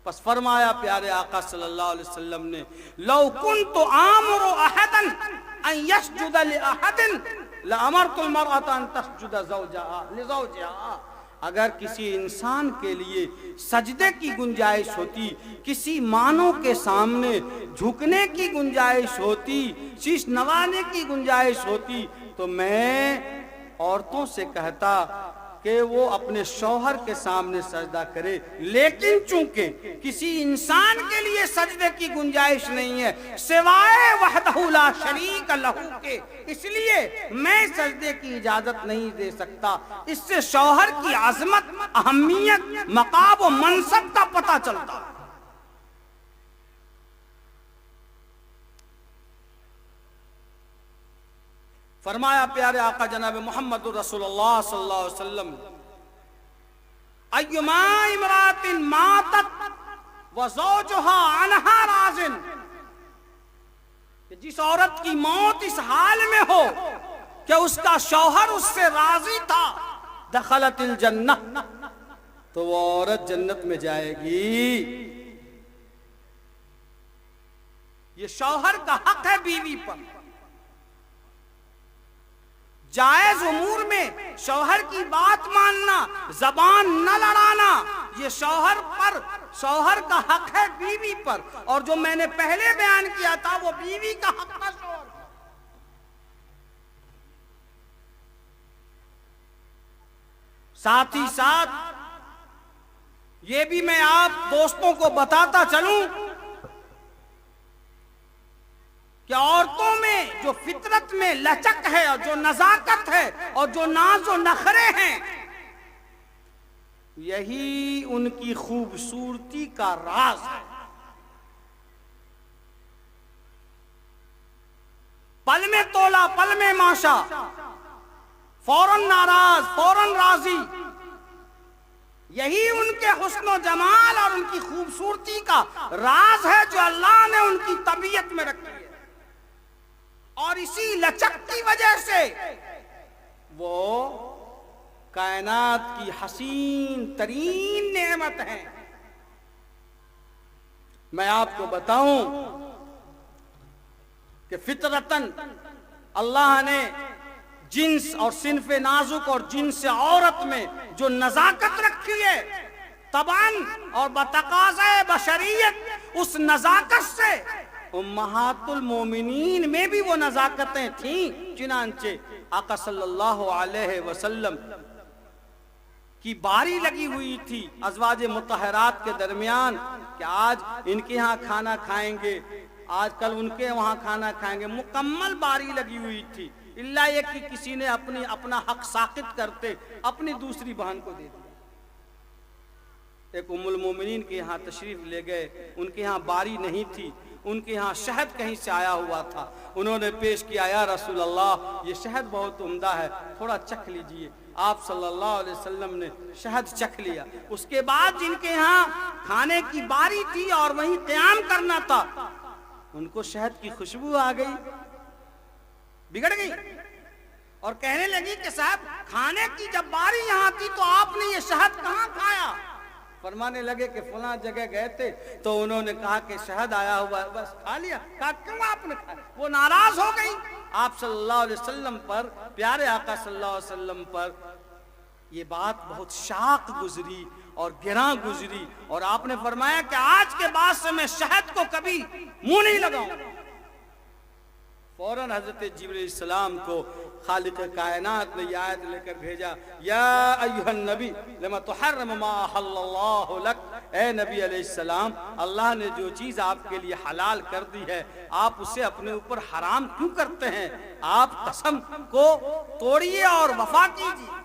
پس فرمایا پیارے آقا صلی اللہ علیہ وسلم نے لو کنت آمر احدا ان یسجد لاحد لامرت المرأة ان تسجد لزوجها، اگر کسی انسان کے لیے سجدے کی گنجائش ہوتی، کسی معنوں کے سامنے جھکنے کی گنجائش ہوتی، شیش نوانے کی گنجائش ہوتی، تو میں عورتوں سے کہتا کہ وہ اپنے شوہر کے سامنے سجدہ کرے، لیکن چونکہ کسی انسان کے لیے سجدے کی گنجائش نہیں ہے سوائے وحدہ لا شریک لہ کے، اس لیے میں سجدے کی اجازت نہیں دے سکتا۔ اس سے شوہر کی عظمت، اہمیت، مقام و منصب کا پتہ چلتا۔ فرمایا پیارے آقا جناب محمد رسول اللہ صلی اللہ علیہ وسلم، ایما امرات ماتت وزوجہا عنہا راضٍ، کہ جس عورت کی موت اس حال میں ہو کہ اس کا شوہر اس سے راضی تھا، دخلت الجنہ، تو وہ عورت جنت میں جائے گی۔ یہ شوہر کا حق ہے بیوی پر۔ جائز امور میں شوہر کی بات ماننا، زبان نہ لڑانا، یہ شوہر کا حق ہے بیوی پر، اور جو میں نے پہلے بیان کیا تھا وہ بیوی کا حق تھا شوہر پر۔ ساتھ ہی ساتھ یہ بھی میں آپ دوستوں کو بتاتا چلوں کہ عورتوں میں جو فطرت میں لچک ہے اور جو نزاکت ہے اور جو ناز و نخرے ہیں، یہی ان کی خوبصورتی کا راز ہے۔ پل میں تولا پل میں ماشا، فوراً ناراض فوراً راضی، یہی ان کے حسن و جمال اور ان کی خوبصورتی کا راز ہے جو اللہ نے ان کی طبیعت میں رکھی ہے، اور اسی لچک کی وجہ سے وہ کائنات کی حسین ترین نعمت ہیں۔ میں آپ کو بتاؤں کہ فطرتاً اللہ نے جنس اور صنف نازک اور جنس عورت میں جو نزاکت رکھی ہے، طبعاً اور بتقاضۂ بشریت اس نزاکت سے امہات المومنین میں بھی وہ نزاکتیں تھیں۔ چنانچہ آقا صلی اللہ علیہ وسلم کی باری لگی ہوئی تھی ازواج مطہرات کے درمیان کہ آج ان کے ہاں کھانا کھائیں گے، آج کل ان کے وہاں کھانا کھائیں گے، مکمل باری لگی ہوئی تھی، اللہ یہ کہ کسی نے اپنا حق ساقط کرتے اپنی دوسری بہن کو دے دیا۔ ایک ام المومنین کے یہاں تشریف لے گئے، ان کے یہاں باری نہیں تھی، ان کے ہاں شہد کہیں سے آیا ہوا تھا، انہوں نے پیش کیا، یا رسول اللہ یہ شہد بہت عمدہ ہے، تھوڑا چکھ لیجئے۔ آپ صلی اللہ علیہ وسلم نے شہد چکھ لیا۔ اس کے بعد جن کے ہاں کھانے کی باری تھی اور وہیں قیام کرنا تھا، ان کو شہد کی خوشبو آ گئی، بگڑ گئی، اور کہنے لگی کہ صاحب کھانے کی جب باری یہاں تھی تو آپ نے یہ شہد کہاں کھایا؟ فرمانے لگے کہ فلاں جگہ گئے تھے تو انہوں نے کہا کہ شہد آیا ہوا ہے، بس کھا لیا۔ کہا کیوں آپ نے کھایا؟ وہ ناراض ہو گئی۔ آپ صلی اللہ علیہ وسلم پر، پیارے آقا صلی اللہ علیہ وسلم پر یہ بات بہت شاق گزری اور گراں گزری، اور آپ نے فرمایا کہ آج کے بعد سے میں شہد کو کبھی منہ نہیں لگاؤں۔ فوراً حضرت جبریل السلام کو خالق کائنات نے یہ آیت لے کر بھیجا، یا ایھا النبی لما تحرم ما احل اللہ لک، اے نبی علیہ السلام اللہ نے جو چیز آپ کے لیے حلال کر دی ہے آپ اسے اپنے اوپر حرام کیوں کرتے ہیں؟ آپ قسم کو توڑیے اور وفا کیجیے۔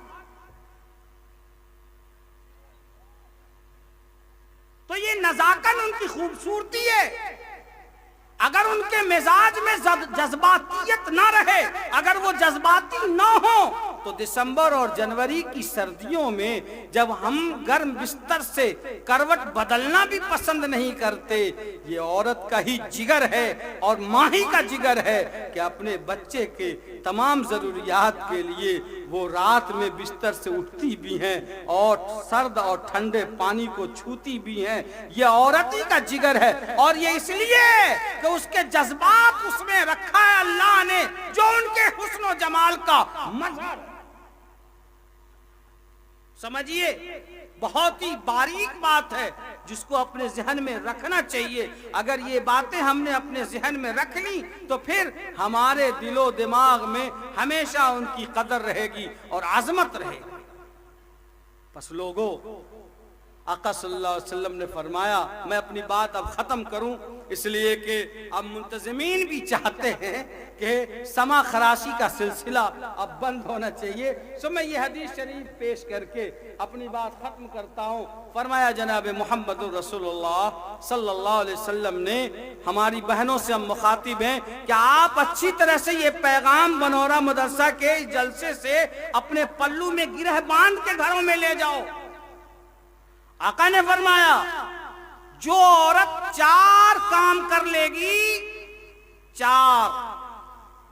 تو یہ نزاکت ان کی خوبصورتی ہے۔ اگر ان کے مزاج میں جذباتیت نہ رہے، اگر وہ جذباتی نہ ہو، تو دسمبر اور جنوری کی سردیوں میں جب ہم گرم بستر سے کروٹ بدلنا بھی پسند نہیں کرتے، یہ عورت کا ہی جگر ہے اور ماں ہی کا جگر ہے کہ اپنے بچے کے تمام ضروریات کے لیے وہ رات میں بستر سے اٹھتی بھی ہیں اور سرد اور ٹھنڈے پانی کو چھوتی بھی ہیں۔ یہ عورت ہی کا جگر ہے، اور یہ اس لیے کہ اس کے جذبات اس میں رکھا ہے اللہ نے، جو ان کے حسن و جمال کا مظہر۔ سمجھیے بہت ہی باریک بات ہے جس کو اپنے ذہن میں رکھنا چاہیے. اگر یہ باتیں ہم نے اپنے ذہن میں رکھ لی تو پھر ہمارے دل و دماغ میں ہمیشہ ان کی قدر رہے گی اور عظمت رہے گی. پس لوگوں، آقا صلی اللہ علیہ وسلم نے فرمایا، میں اپنی بات اب ختم کروں اس لیے کہ اب منتظمین بھی چاہتے ہیں کہ سما خراشی کا سلسلہ اب بند ہونا چاہیے. سو میں یہ حدیث شریف پیش کر کے اپنی بات ختم کرتا ہوں. فرمایا جناب محمد رسول اللہ صلی اللہ علیہ وسلم نے، ہماری بہنوں سے ہم مخاطب ہیں کہ آپ اچھی طرح سے یہ پیغام بنورا مدرسہ کے جلسے سے اپنے پلو میں گرہ باندھ کے گھروں میں لے جاؤ. آقا نے فرمایا جو عورت 4 کام کر لے گی، 4،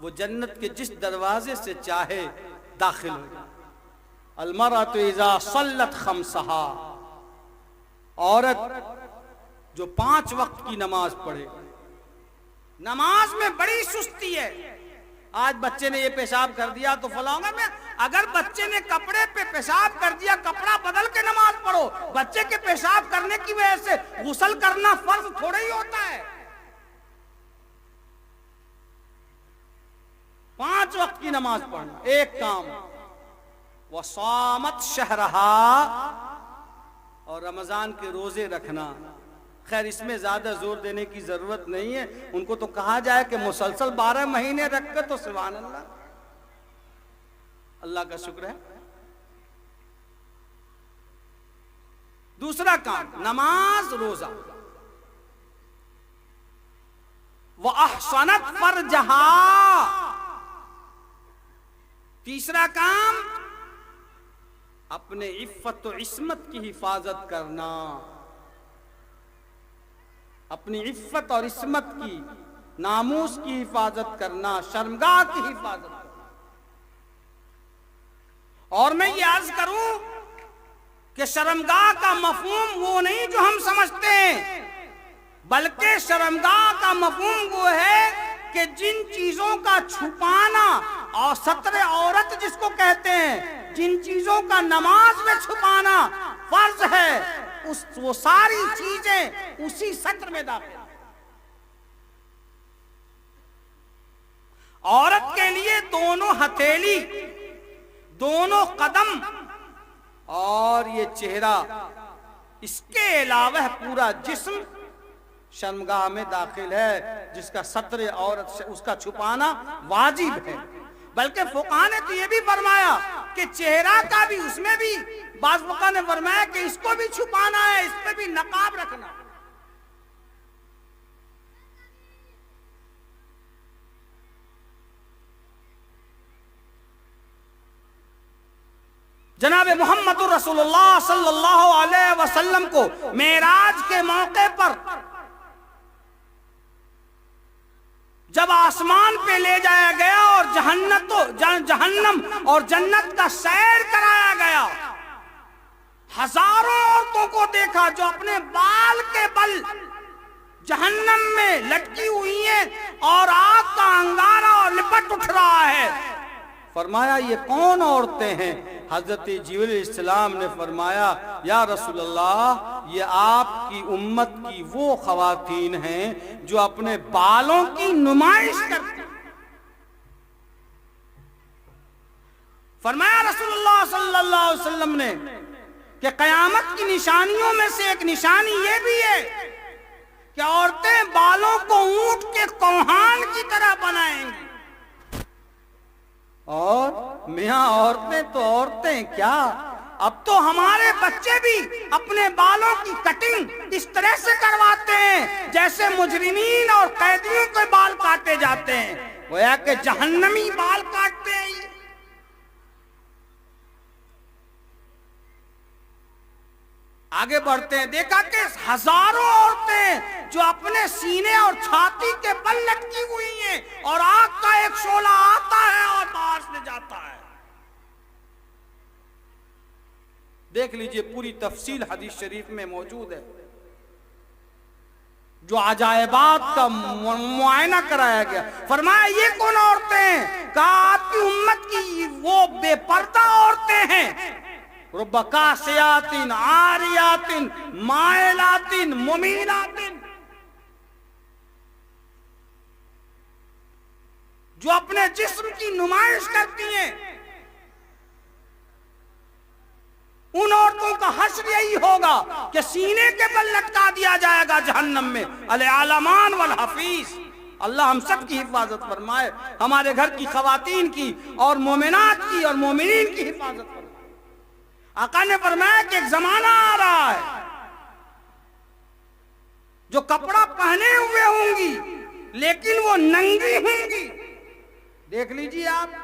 وہ جنت کے جس دروازے سے چاہے داخل ہو جائے. المرأۃ اذا صلت خمسہا، عورت جو 5 وقت کی نماز پڑھے. نماز میں بڑی سستی ہے. آج بچے نے یہ پیشاب کر دیا تو فلاں میں، اگر بچے نے کپڑے پہ پیشاب کر دیا کپڑا بدل کے نماز پڑھو. بچے کے پیشاب کرنے کی وجہ سے غسل کرنا فرض تھوڑا ہی ہوتا ہے. 5 وقت کی نماز پڑھنا ایک کام. وصامت شہرہا، اور رمضان کے روزے رکھنا. خیر اس میں زیادہ زور دینے کی ضرورت نہیں ہے. ان کو تو کہا جائے کہ مسلسل 12 مہینے رکھ کر تو سبحان اللہ، اللہ کا شکر ہے. دوسرا کام نماز روزہ. وَأَحْصَنَتْ فَرْجَهَا، تیسرا کام اپنے عفت و عصمت کی حفاظت کرنا. اپنی عفت اور عصمت کی، ناموس کی حفاظت کرنا، شرمگاہ کی حفاظت کرنا. اور میں یہ عرض کروں کہ شرمگاہ کا مفہوم وہ نہیں جو ہم سمجھتے ہیں، بلکہ شرمگاہ کا مفہوم وہ ہے کہ جن چیزوں کا چھپانا اور ستر عورت جس کو کہتے ہیں، جن چیزوں کا نماز میں چھپانا فرض ہے، وہ ساری چیزیں اسی سطر میں داخل ہیں. عورت کے لیے دونوں ہتھیلی، دونوں قدم اور یہ چہرہ، اس کے علاوہ پورا جسم شرمگاہ میں داخل ہے، جس کا ستر عورت اس کا چھپانا واجب ہے. بلکہ فقہاء نے تو یہ بھی فرمایا کہ چہرہ کا بھی، اس میں بھی بعض فقہاء نے فرمایا کہ اس کو بھی چھپانا ہے، اس پہ بھی نقاب رکھنا. جناب محمد رسول اللہ صلی اللہ علیہ وسلم کو معراج کے موقع پر جب آسمان پہ لے جایا گیا اور جہنم اور جنت کا سیر کرایا گیا، ہزاروں عورتوں کو دیکھا جو اپنے بال کے بل جہنم میں لٹکی ہوئی ہیں اور آگ کا انگارہ اور لپٹ اٹھ رہا ہے. فرمایا یہ کون عورتیں ہیں؟ حضرت جبریل علیہ السلام نے فرمایا یا رسول اللہ، یہ آپ کی امت کی وہ خواتین ہیں جو اپنے بالوں کی نمائش کرتی ہیں. فرمایا رسول اللہ صلی اللہ علیہ وسلم نے کہ قیامت کی نشانیوں میں سے ایک نشانی یہ بھی ہے کہ عورتیں بالوں کو اونٹ کے کوہان کی طرح بنائیں گی. اور میاں عورتیں تو عورتیں کیا، اب تو ہمارے بچے بھی اپنے بالوں کی کٹنگ اس طرح سے کرواتے ہیں جیسے مجرمین اور قیدیوں کے بال کاٹے جاتے ہیں، گویا کہ جہنمی بال کاٹتے ہیں. آگے بڑھتے ہیں، دیکھا کہ ہزاروں عورتیں جو اپنے سینے اور چھاتی کے بل لٹکی ہوئی ہیں اور آگ کا ایک شعلہ آتا ہے اور باہر سے جاتا ہے. دیکھ لیجئے پوری تفصیل حدیث شریف میں موجود ہے. جو عجائبات کا معائنہ کرایا گیا. فرمایا یہ کون عورتیں ہیں؟ کہا آپ کی امت کی وہ بے پردہ عورتیں ہیں. رب کاسیات عاریات مائلات ممیلات، جو اپنے جسم کی نمائش کرتی ہیں، ان عورتوں کا حشر یہی ہوگا کہ سینے کے بل لٹکا دیا جائے گا جہنم میں، العالمان والحفیظ۔ اللہ ہم سب کی حفاظت فرمائے، ہمارے گھر کی خواتین کی اور مومنات کی اور مومنین کی حفاظت فرمائے۔ آقا نے فرمایا کہ ایک زمانہ آ رہا ہے جو کپڑا پہنے ہوئے ہوں گی لیکن وہ ننگی ہوں گی۔ دیکھ لیجیے آپ،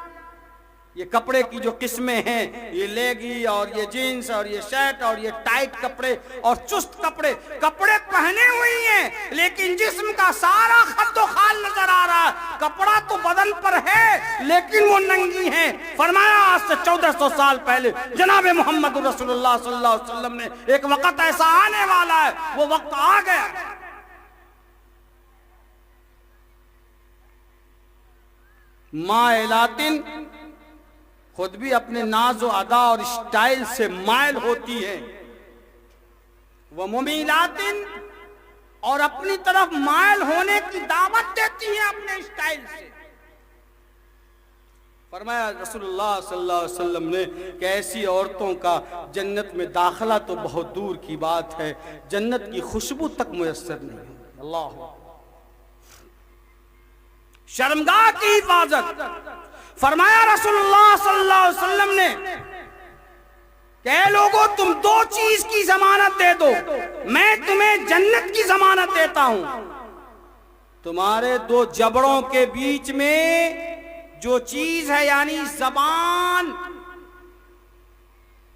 یہ کپڑے کی جو قسمیں ہیں، یہ لیگی اور یہ جینس اور یہ شرٹ اور یہ ٹائٹ کپڑے اور چست کپڑے، کپڑے پہنے ہوئی ہیں لیکن جسم کا سارا خد و خال نظر آ رہا ہے، کپڑا تو بدن پر ہے لیکن وہ ننگی ہیں۔ فرمایا آج سے 1400 سال پہلے جناب محمد رسول اللہ صلی اللہ علیہ وسلم نے ایک وقت ایسا آنے والا ہے، وہ وقت آ گیا۔ مائلاتن، خود بھی اپنے ناز و ادا اور اسٹائل سے مائل ہوتی ہیں، وہ ممیلاتن، اور اپنی طرف مائل ہونے کی دعوت دیتی ہیں اپنے اسٹائل سے۔ فرمایا رسول اللہ صلی اللہ علیہ وسلم نے کہ ایسی عورتوں کا جنت میں داخلہ تو بہت دور کی بات ہے، جنت کی خوشبو تک میسر نہیں ہوگی۔ اللہ، شرمگاہ کی حفاظت۔ فرمایا رسول اللہ صلی اللہ علیہ وسلم نے کہ اے لوگوں، تم دو چیز کی ضمانت دے دو، میں تمہیں جنت کی ضمانت دیتا ہوں۔ تمہارے دو جبڑوں کے بیچ میں جو چیز ہے یعنی زبان،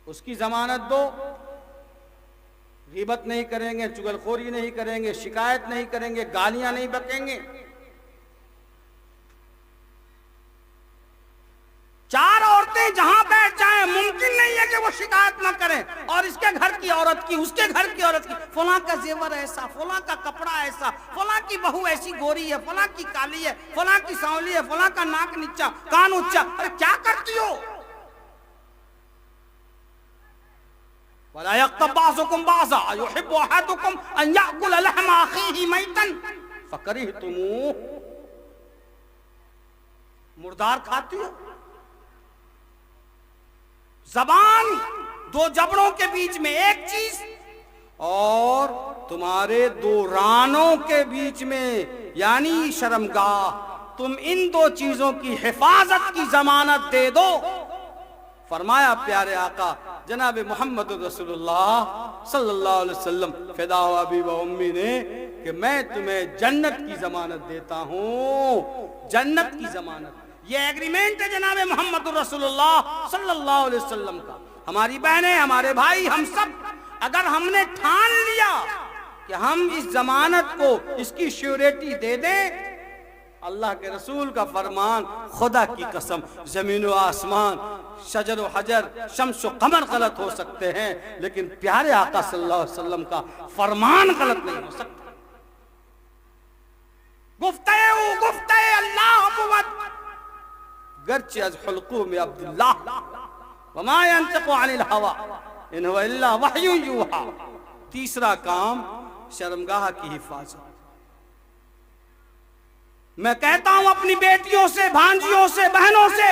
اس کی ضمانت دو۔ غیبت نہیں کریں گے، چغلخوری نہیں کریں گے، شکایت نہیں کریں گے، گالیاں نہیں بکیں گے۔ چار عورتیں جہاں بیٹھ جائیں ممکن نہیں ہے کہ وہ شکایت نہ کریں، اور اس کے گھر کی عورت کی، اس کے گھر کی عورت کی، فلاں کا زیور ایسا، فلاں کا کپڑا ایسا، فلاں کی بہو ایسی گوری ہے، فلاں کی کالی ہے، فلاں کی سانولی ہے، فلاں کا ناک نیچا، کان اونچا۔ ارے کیا کرتی ہو؟ وَلَا يَغْتَبْ بَعْضُكُمْ بَعْضًا أَيُحِبُّ أَحَدُكُمْ أَنْ يَأْكُلَ لَحْمَ أَخِيهِ مَيْتًا فَكَرِهْتُمُوهُ۔ مردار کھاتی ہو؟ زبان دو جبڑوں کے بیچ میں ایک چیز، اور تمہارے دو رانوں کے بیچ میں یعنی شرمگاہ، تم ان دو چیزوں کی حفاظت کی ضمانت دے دو۔ فرمایا پیارے آقا جناب محمد رسول اللہ صلی اللہ علیہ وسلم، فدا و ابی و امی نے، کہ میں تمہیں جنت کی ضمانت دیتا ہوں، جنت کی ضمانت۔ یہ ایگریمنٹ ہے جناب محمد رسول اللہ صلی اللہ علیہ وسلم کا۔ ہماری بہنیں، ہمارے بھائی، ہم سب اگر ہم نے ٹھان لیا کہ ہم اس ضمانت کو، اس کی شیوریٹی دے دیں، اللہ کے رسول کا فرمان، خدا کی قسم، زمین و آسمان، شجر و حجر، شمس و قمر غلط ہو سکتے ہیں لیکن پیارے آقا صلی اللہ علیہ وسلم کا فرمان غلط نہیں ہو سکتا۔ گفتہ اللہ بود گرچہ از حلقوم عبداللہ، وما ينطق عن الهوى ان هو الا وحی یوحی۔ تیسرا کام، شرمگاہ کی حفاظت۔ میں کہتا ہوں اپنی بیٹیوں سے، بھانجیوں سے، بہنوں سے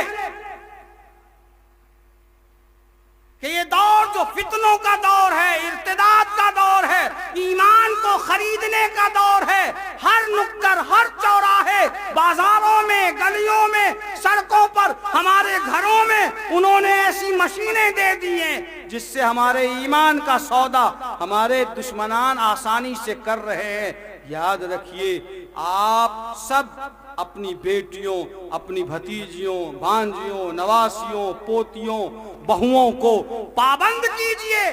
کہ یہ دور جو فتنوں کا دور ہے، ارتداد کا دور ہے، ایمان کو خریدنے کا دور ہے، ہر نکر، ہر چوراہے، بازاروں میں، گلیوں میں، سڑکوں پر، ہمارے گھروں میں انہوں نے ایسی مشینیں دے دی ہیں جس سے ہمارے ایمان کا سودا ہمارے دشمنان آسانی سے کر رہے ہیں۔ یاد رکھیے، آپ سب اپنی بیٹیوں، اپنی بھتیجیوں، بھانجیوں، نواسیوں، پوتیوں، بہوؤں کو پابند کیجئے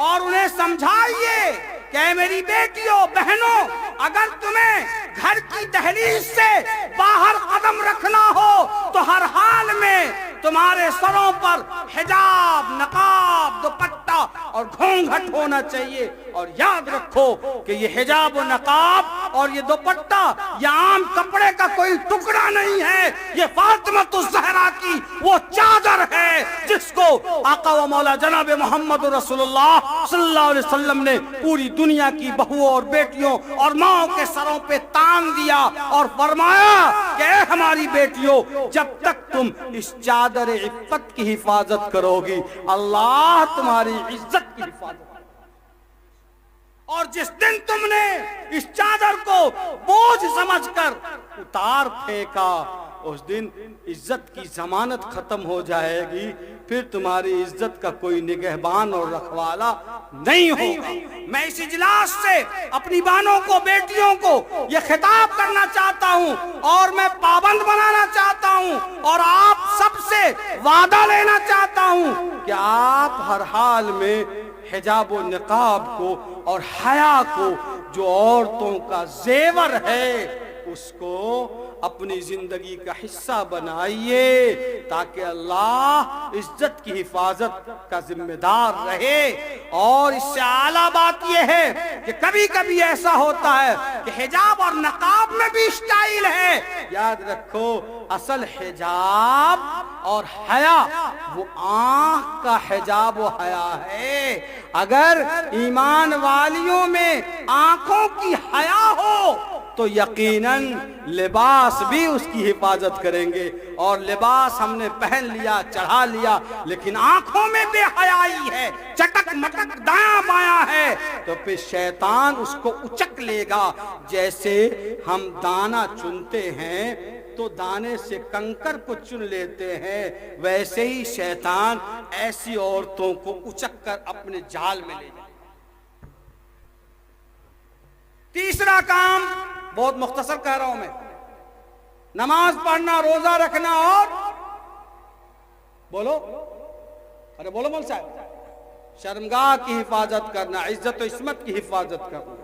اور انہیں سمجھائیے کہ میری بیٹیوں، بہنوں، اگر تمہیں گھر کی دہلیز سے باہر قدم رکھنا ہو تو ہر حال میں تمہارے سروں پر حجاب، نقاب، دوپٹہ اور گھونگھٹ ہونا چاہیے۔ اور یاد رکھو کہ یہ حجاب و نقاب اور یہ دوپٹہ یہ عام کپڑے کا کوئی ٹکڑا نہیں ہے، یہ فاطمہ الزہرا کی وہ چادر ہے جس کو آقا و مولا جناب محمد رسول اللہ صلی اللہ علیہ وسلم نے پوری دنیا کی بہوؤں اور بیٹیوں اور ماؤں کے سروں پہ تان دیا اور فرمایا کہ اے ہماری بیٹیوں، جب تک تم اس چادر عفت کی حفاظت کرو گی اللہ تمہاری عزت کی حفاظت کرے، اور جس دن تم نے اس چادر کو بوجھ سمجھ کر اتار پھینکا اس دن عزت کی ضمانت ختم ہو جائے گی، پھر تمہاری عزت کا کوئی نگہبان اور رکھوالا نہیں ہوگا۔ میں اس اجلاس سے اپنی بانوں کو، بیٹیوں کو یہ خطاب کرنا چاہتا ہوں اور میں پابند بنانا چاہتا ہوں اور آپ سب سے وعدہ لینا چاہتا ہوں کہ آپ ہر حال میں حجاب و نقاب کو اور حیا کو جو عورتوں کا زیور ہے اس کو اپنی زندگی کا حصہ بنائیے تاکہ اللہ عزت کی حفاظت کا ذمہ دار رہے۔ اور اس سے اعلیٰ بات یہ ہے کہ کبھی کبھی ایسا ہوتا ہے کہ حجاب اور نقاب میں بھی اسٹائل ہے، یاد رکھو اصل حجاب اور حیا وہ آنکھ کا حجاب و حیا ہے۔ اگر ایمان والیوں میں آنکھوں کی حیا ہو تو یقیناً لباس بھی اس کی حفاظت کریں گے، اور لباس ہم نے پہن لیا، چڑھا لیا، لیکن آنکھوں میں بے حیائی ہے، چٹک مٹک دایاں بایاں ہے، تو پھر شیطان اس کو اچک لے گا۔ جیسے ہم دانہ چنتے ہیں تو دانے سے کنکر کو چن لیتے ہیں، ویسے ہی شیطان ایسی عورتوں کو اچک کر اپنے جال میں لے جائے۔ تیسرا کام بہت مختصر کہہ رہا ہوں میں، نماز پڑھنا، روزہ رکھنا اور بولو، ارے بولو مول صاحب، شرمگاہ کی حفاظت کرنا، عزت و عصمت کی حفاظت کرنا،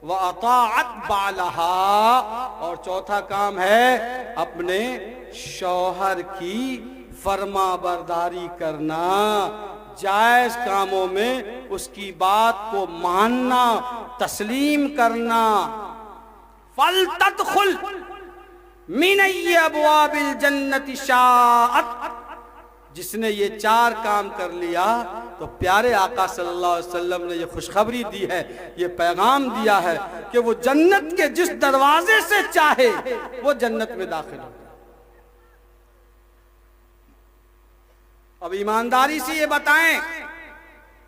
وَأَطَاعَتْ بَعْلَهَا، اور چوتھا کام ہے اپنے شوہر کی فرما برداری کرنا، جائز کاموں میں اس کی بات کو ماننا، تسلیم کرنا۔ فَلْتَدْخُلْ مِنْ أَيِّ أَبْوَابِ الْجَنَّةِ شَاءَتْ، جس نے یہ چار کام کر لیا تو پیارے آقا صلی اللہ علیہ وسلم نے یہ خوشخبری دی ہے، یہ پیغام دیا ہے کہ وہ جنت کے جس دروازے سے چاہے وہ جنت میں داخل ہو۔ اب ایمانداری سے یہ بتائیں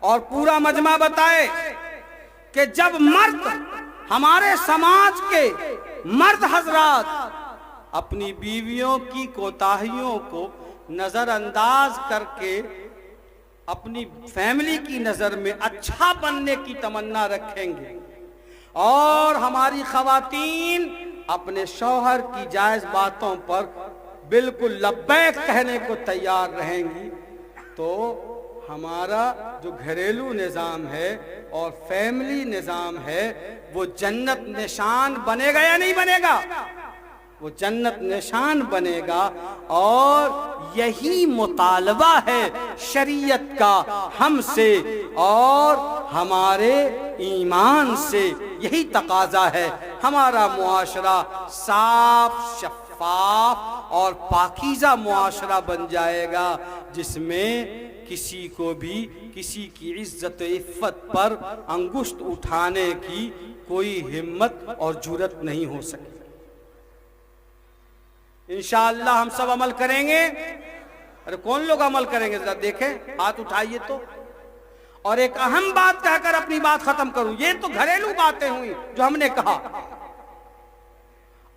اور پورا مجمع بتائے کہ جب مرد، ہمارے سماج کے مرد حضرات اپنی بیویوں کی کوتاہیوں کو نظر انداز کر کے اپنی فیملی کی نظر میں اچھا بننے کی تمنا رکھیں گے، اور ہماری خواتین اپنے شوہر کی جائز باتوں پر بالکل لبیک کہنے کو تیار رہیں گی، تو ہمارا جو گھریلو نظام ہے اور فیملی نظام ہے وہ جنت نشان بنے گا یا نہیں بنے گا؟ وہ جنت نشان بنے گا، اور یہی مطالبہ ہے شریعت کا ہم سے اور ہمارے ایمان سے، یہی تقاضا ہے۔ ہمارا معاشرہ صاف، شفاف اور پاکیزہ معاشرہ بن جائے گا، جس میں کسی کو بھی کسی کی عزت و عفت پر انگشت اٹھانے کی کوئی ہمت اور جرأت نہیں ہو سکتی۔ انشاءاللہ ہم سب عمل کریں گے۔ ارے کون لوگ عمل کریں گے ذرا دیکھیں، ہاتھ اٹھائیے تو۔ اور ایک اہم بات کہہ کر اپنی بات ختم کروں، یہ تو گھریلو باتیں ہوئی جو ہم نے کہا،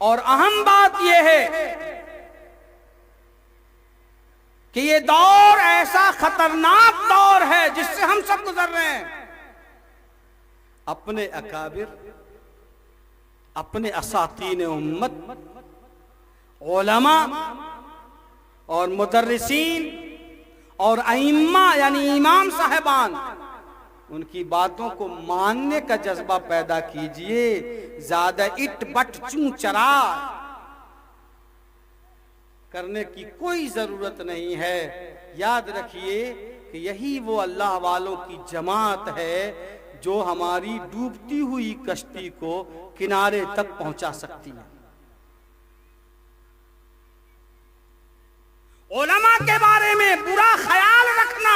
اور اہم بات یہ ہے کہ یہ دور ایسا خطرناک دور ہے جس سے ہم سب گزر رہے ہیں۔ اپنے اکابر، اپنے اساطین امت، علماء اور مدرسین اور ائمہ یعنی امام صاحبان، ان کی باتوں کو ماننے کا جذبہ پیدا کیجئے، زیادہ اٹ بٹ چوں چرا کرنے کی کوئی ضرورت نہیں ہے۔ یاد رکھیے کہ یہی وہ اللہ والوں کی جماعت ہے جو ہماری ڈوبتی ہوئی کشتی کو کنارے تک پہنچا سکتی ہے۔ علماء کے بارے میں برا خیال رکھنا،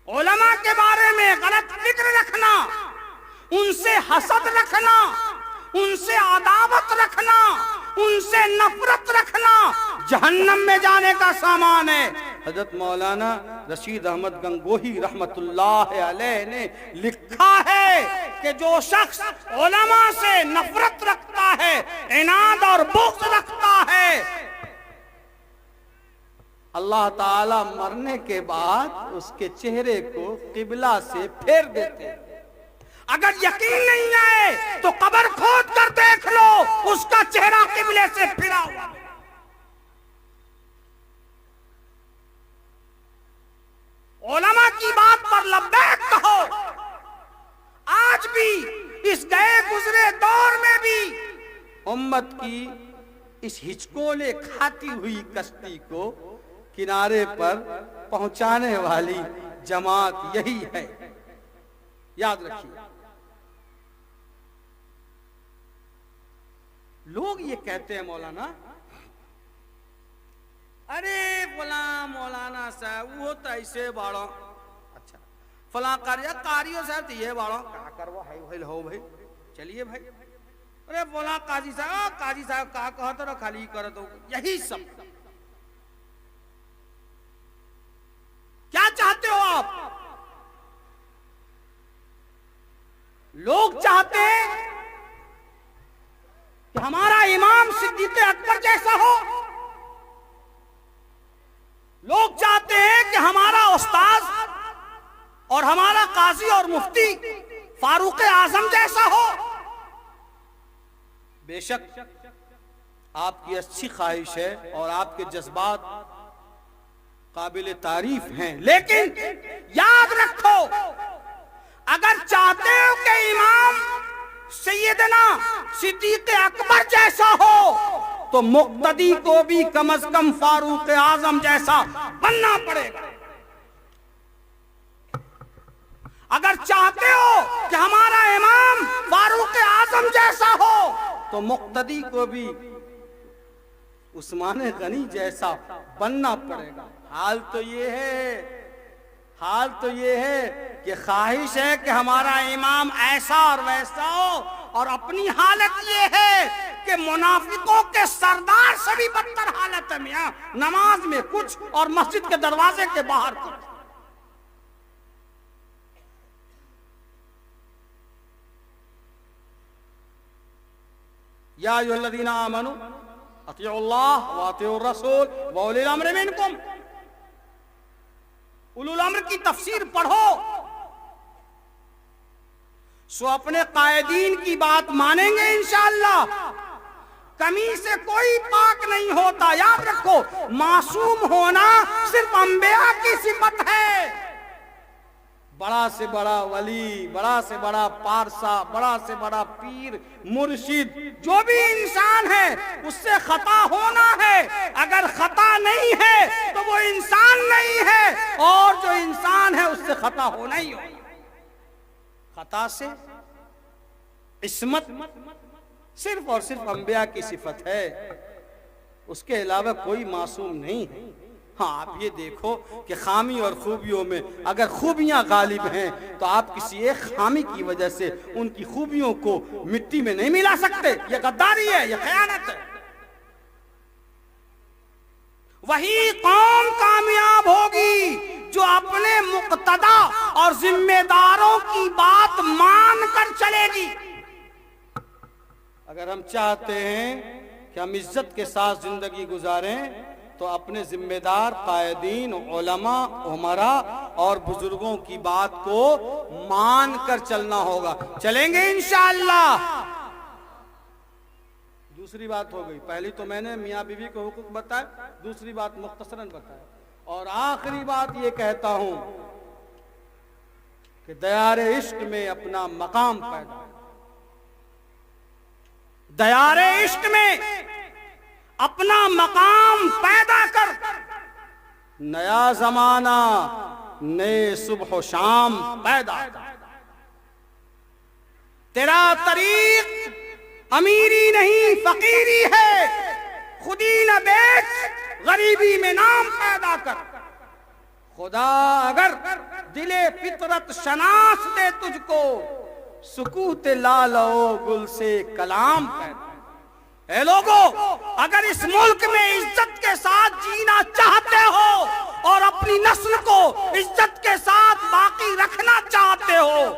علماء کے بارے میں غلط فکر رکھنا، ان سے حسد رکھنا، ان سے عداوت رکھنا، ان سے نفرت رکھنا جہنم میں جانے کا سامان ہے۔ حضرت مولانا رشید احمد گنگوہی رحمت اللہ علیہ نے لکھا ہے کہ جو شخص علماء سے نفرت رکھتا ہے، عناد اور بغض رکھتا ہے، اللہ تعالی مرنے کے بعد اس کے چہرے کو قبلہ سے پھیر دیتے ہیں۔ اگر یقین نہیں آئے تو قبر کھود کر دیکھ لو، اس کا چہرہ قبلے سے پھرا ہوا۔ علماء کی بات پر لبیک کہو۔ آج بھی اس گئے گزرے دور میں بھی امت کی اس ہچکولے کھاتی ہوئی کشتی کو کنارے پر پہنچانے والی جماعت یہی ہے، یاد رکھیے۔ لوگ یہ کہتے ہیں مولانا، ارے فلاں مولانا صاحب وہ تو ایسے باڑا، اچھا فلاں قاریوں صاحب تو یہ باڑا کہا کرو ہو بھائی، چلیے بھائی، ارے فلاں قاضی صاحب کہا کہتا رہا خالی کر دو، یہی سب۔ کیا چاہتے ہو آپ؟ لوگ چاہتے ہیں کہ ہمارا امام صدیق اکبر جیسا ہو، لوگ چاہتے ہیں کہ ہمارا استاذ اور ہمارا قاضی اور مفتی فاروق اعظم جیسا ہو۔ بے شک آپ کی اچھی خواہش ہے اور آپ کے جذبات قابل تعریف ہیں، لیکن یاد رکھو اگر چاہتے ہو کہ امام سیدنا صدیق اکبر جیسا ہو تو مقتدی کو بھی کم از کم فاروق اعظم جیسا بننا پڑے گا۔ اگر چاہتے ہو کہ ہمارا امام فاروق اعظم جیسا ہو تو مقتدی کو بھی عثمان غنی جیسا بننا پڑے گا۔ حال تو یہ ہے کہ خواہش ہے کہ ہمارا امام ایسا اور ویسا ہو، اور اپنی حالت یہ ہے کہ منافقوں کے سردار سے بھی بدتر حالت ہے میاں، نماز میں کچھ اور مسجد کے دروازے کے باہر کچھ۔ یا ایھا الذین آمنوا اطیعوا اللہ واطیعوا الرسول واولی الامر منکم۔ اولو الامر کی تفسیر پڑھو، سو اپنے قائدین کی بات مانیں گے انشاءاللہ۔ کمی سے کوئی پاک نہیں ہوتا، یاد رکھو معصوم ہونا صرف انبیاء کی صفت ہے۔ بڑا سے بڑا ولی، بڑا سے بڑا پارسا، بڑا سے بڑا پیر مرشد، جو بھی انسان ہے اس سے خطا ہونا ہے۔ اگر خطا نہیں ہے تو وہ انسان نہیں ہے، اور جو انسان ہے اس سے خطا ہونا ہی ہوگا۔ خطا سے عصمت صرف اور صرف انبیاء کی صفت ہے، اس کے علاوہ کوئی معصوم نہیں ہے۔ ہاں آپ یہ دیکھو کہ خامی اور خوبیوں میں اگر خوبیاں غالب ہیں تو آپ کسی ایک خامی کی وجہ سے ان کی خوبیوں کو مٹی میں نہیں ملا سکتے، یہ غداری ہے، یہ خیانت ہے۔ وہی قوم کامیاب ہوگی جو اپنے مقتدا اور ذمہ داروں کی بات مان کر چلے گی۔ اگر ہم چاہتے ہیں کہ ہم عزت کے ساتھ زندگی گزاریں تو اپنے ذمہ دار قائدین، علماء، امراء اور بزرگوں کی بات کو مان کر چلنا ہوگا۔ چلیں گے انشاءاللہ۔ دوسری بات ہو گئی، پہلی تو میں نے میاں بیوی کے حقوق بتائے، دوسری بات مختصراً بتائے، اور آخری بات یہ کہتا ہوں کہ دیار عشق میں اپنا مقام پیدا، دیار عشق میں اپنا مقام پیدا کر۔ نیا زمانہ نئے صبح و شام پیدا کر۔ تیرا طریق امیری نہیں فقیری ہے، خودی نہ بیچ غریبی میں نام پیدا کر۔ خدا اگر دل فطرت شناس دے تجھ کو، سکوت لال و گل سے کلام پیدا۔ اے لوگو، اگر اس ملک میں عزت کے ساتھ جینا چاہتے ہو اور اپنی نسل کو عزت کے ساتھ باقی رکھنا چاہتے ہو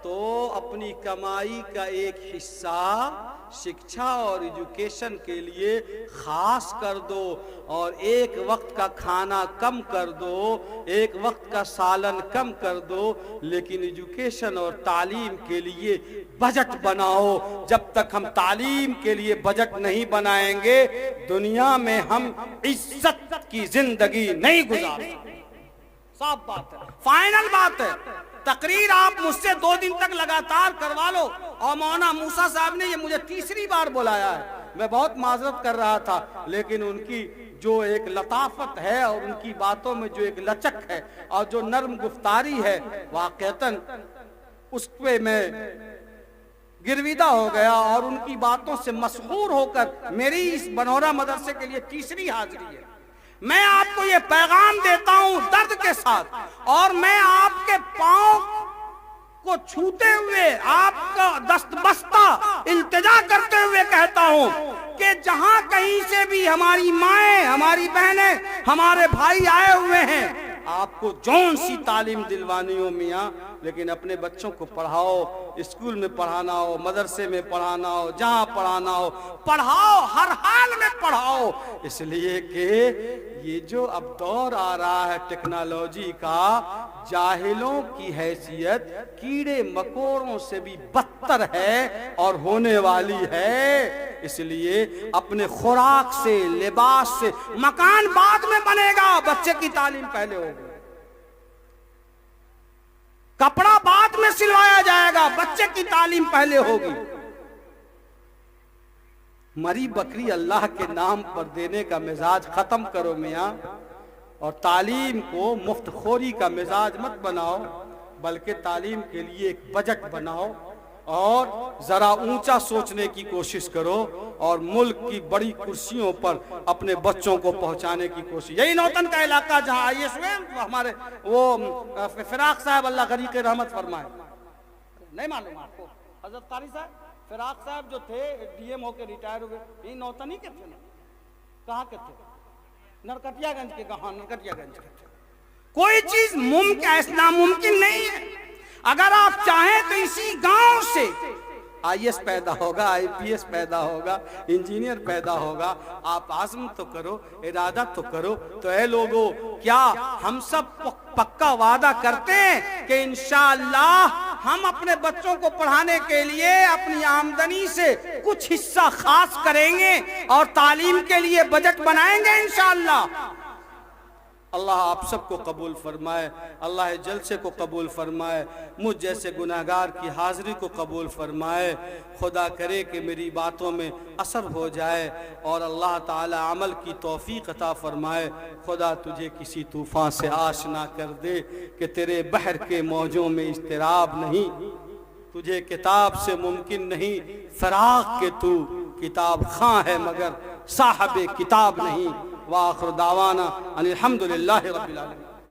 تو اپنی کمائی کا ایک حصہ شکشا اور ایجوکیشن کے لیے خاص کر دو، اور ایک وقت کا کھانا کم کر دو، ایک وقت کا سالن کم کر دو، لیکن ایجوکیشن اور تعلیم کے لیے بجٹ بناؤ۔ جب تک ہم تعلیم کے لیے بجٹ نہیں بنائیں گے، دنیا میں ہم عزت کی زندگی نہیں گزار سکتے۔ صاف بات ہے، فائنل بات ہے۔ تقریر آپ مجھ سے 2 دن تک لگاتار کروا لو، اور مولانا موسیٰ صاحب نے یہ مجھے تیسری بار بلایا ہے، میں بہت معذرت کر رہا تھا، لیکن ان کی جو ایک لطافت ہے اور ان کی باتوں میں جو ایک لچک ہے اور جو نرم گفتاری ہے، واقعتاً اس پہ میں گرویدہ ہو گیا، اور ان کی باتوں سے مسحور ہو کر میری اس بنورا مدرسے کے لیے تیسری حاضری ہے۔ میں آپ کو یہ پیغام دیتا ہوں درد کے ساتھ، اور میں آپ کے پاؤں کو چھوتے ہوئے آپ کا دست بستہ التجا کرتے ہوئے کہتا ہوں کہ جہاں کہیں سے بھی ہماری مائیں، ہماری بہنیں، ہمارے بھائی آئے ہوئے ہیں، آپ کو جون سی تعلیم دلوانی ہو میاں، لیکن اپنے بچوں کو پڑھاؤ، اسکول میں پڑھانا ہو، مدرسے میں پڑھانا ہو، جہاں پڑھانا ہو پڑھاؤ، ہر حال میں پڑھاؤ، اس لیے کہ یہ جو اب دور آ رہا ہے ٹیکنالوجی کا، جاہلوں کی حیثیت کیڑے مکوڑوں سے بھی بدتر ہے اور ہونے والی ہے۔ اس لیے اپنے خوراک سے، لباس سے، مکان بعد میں بنے گا، بچے کی تعلیم پہلے ہوگی، کپڑا بعد میں سلوایا جائے گا، بچے کی تعلیم پہلے ہوگی۔ مری بکری اللہ کے نام پر دینے کا مزاج ختم کرو میاں، اور تعلیم کو مفت خوری کا مزاج مت بناؤ، بلکہ تعلیم کے لیے ایک بجٹ بناؤ اور ذرا اونچا سوچنے کی کوشش کرو، اور ملک کی بڑی کرسیوں پر اپنے بچوں کو پہنچانے کی کوشش۔ یہی نوتن کا علاقہ جہاں آئی ایس میں ہمارے وہ فراق صاحب اللہ غریق رحمت فرمائے، نہیں معلوم آپ کو حضرت قاری صاحب فراق صاحب جو تھے ڈی ایم ہو کے ریٹائر ہوئے، یہ نوتن ہی کے تھے نا؟ کہاں کے تھے؟ نرکٹیا گنج کے، کہاں نرکٹیا گنج کے تھے۔ کوئی چیز ممکن ناممکن نہیں ہے، اگر آپ چاہیں تو اسی گاؤں سے آئی ایس پیدا ہوگا، آئی پی ایس پیدا ہوگا، انجینئر پیدا ہوگا۔ آپ عزم تو کرو، ارادہ تو کرو۔ تو اے لوگو، کیا ہم سب پکا وعدہ کرتے ہیں کہ انشاءاللہ ہم اپنے بچوں کو پڑھانے کے لیے اپنی آمدنی سے کچھ حصہ خاص کریں گے اور تعلیم کے لیے بجٹ بنائیں گے انشاءاللہ؟ اللہ آپ سب کو قبول فرمائے، اللہ جلسے کو قبول فرمائے، مجھ جیسے گناہگار کی حاضری کو قبول فرمائے۔ خدا کرے کہ میری باتوں میں اثر ہو جائے اور اللہ تعالی عمل کی توفیق عطا فرمائے۔ خدا تجھے کسی طوفان سے آشنا کر دے کہ تیرے بحر کے موجوں میں اضطراب نہیں، تجھے کتاب سے ممکن نہیں فراق کہ تو کتاب خواں ہے مگر صاحب کتاب نہیں۔ وآخر دعوانا ان الحمدللہ رب العالمین۔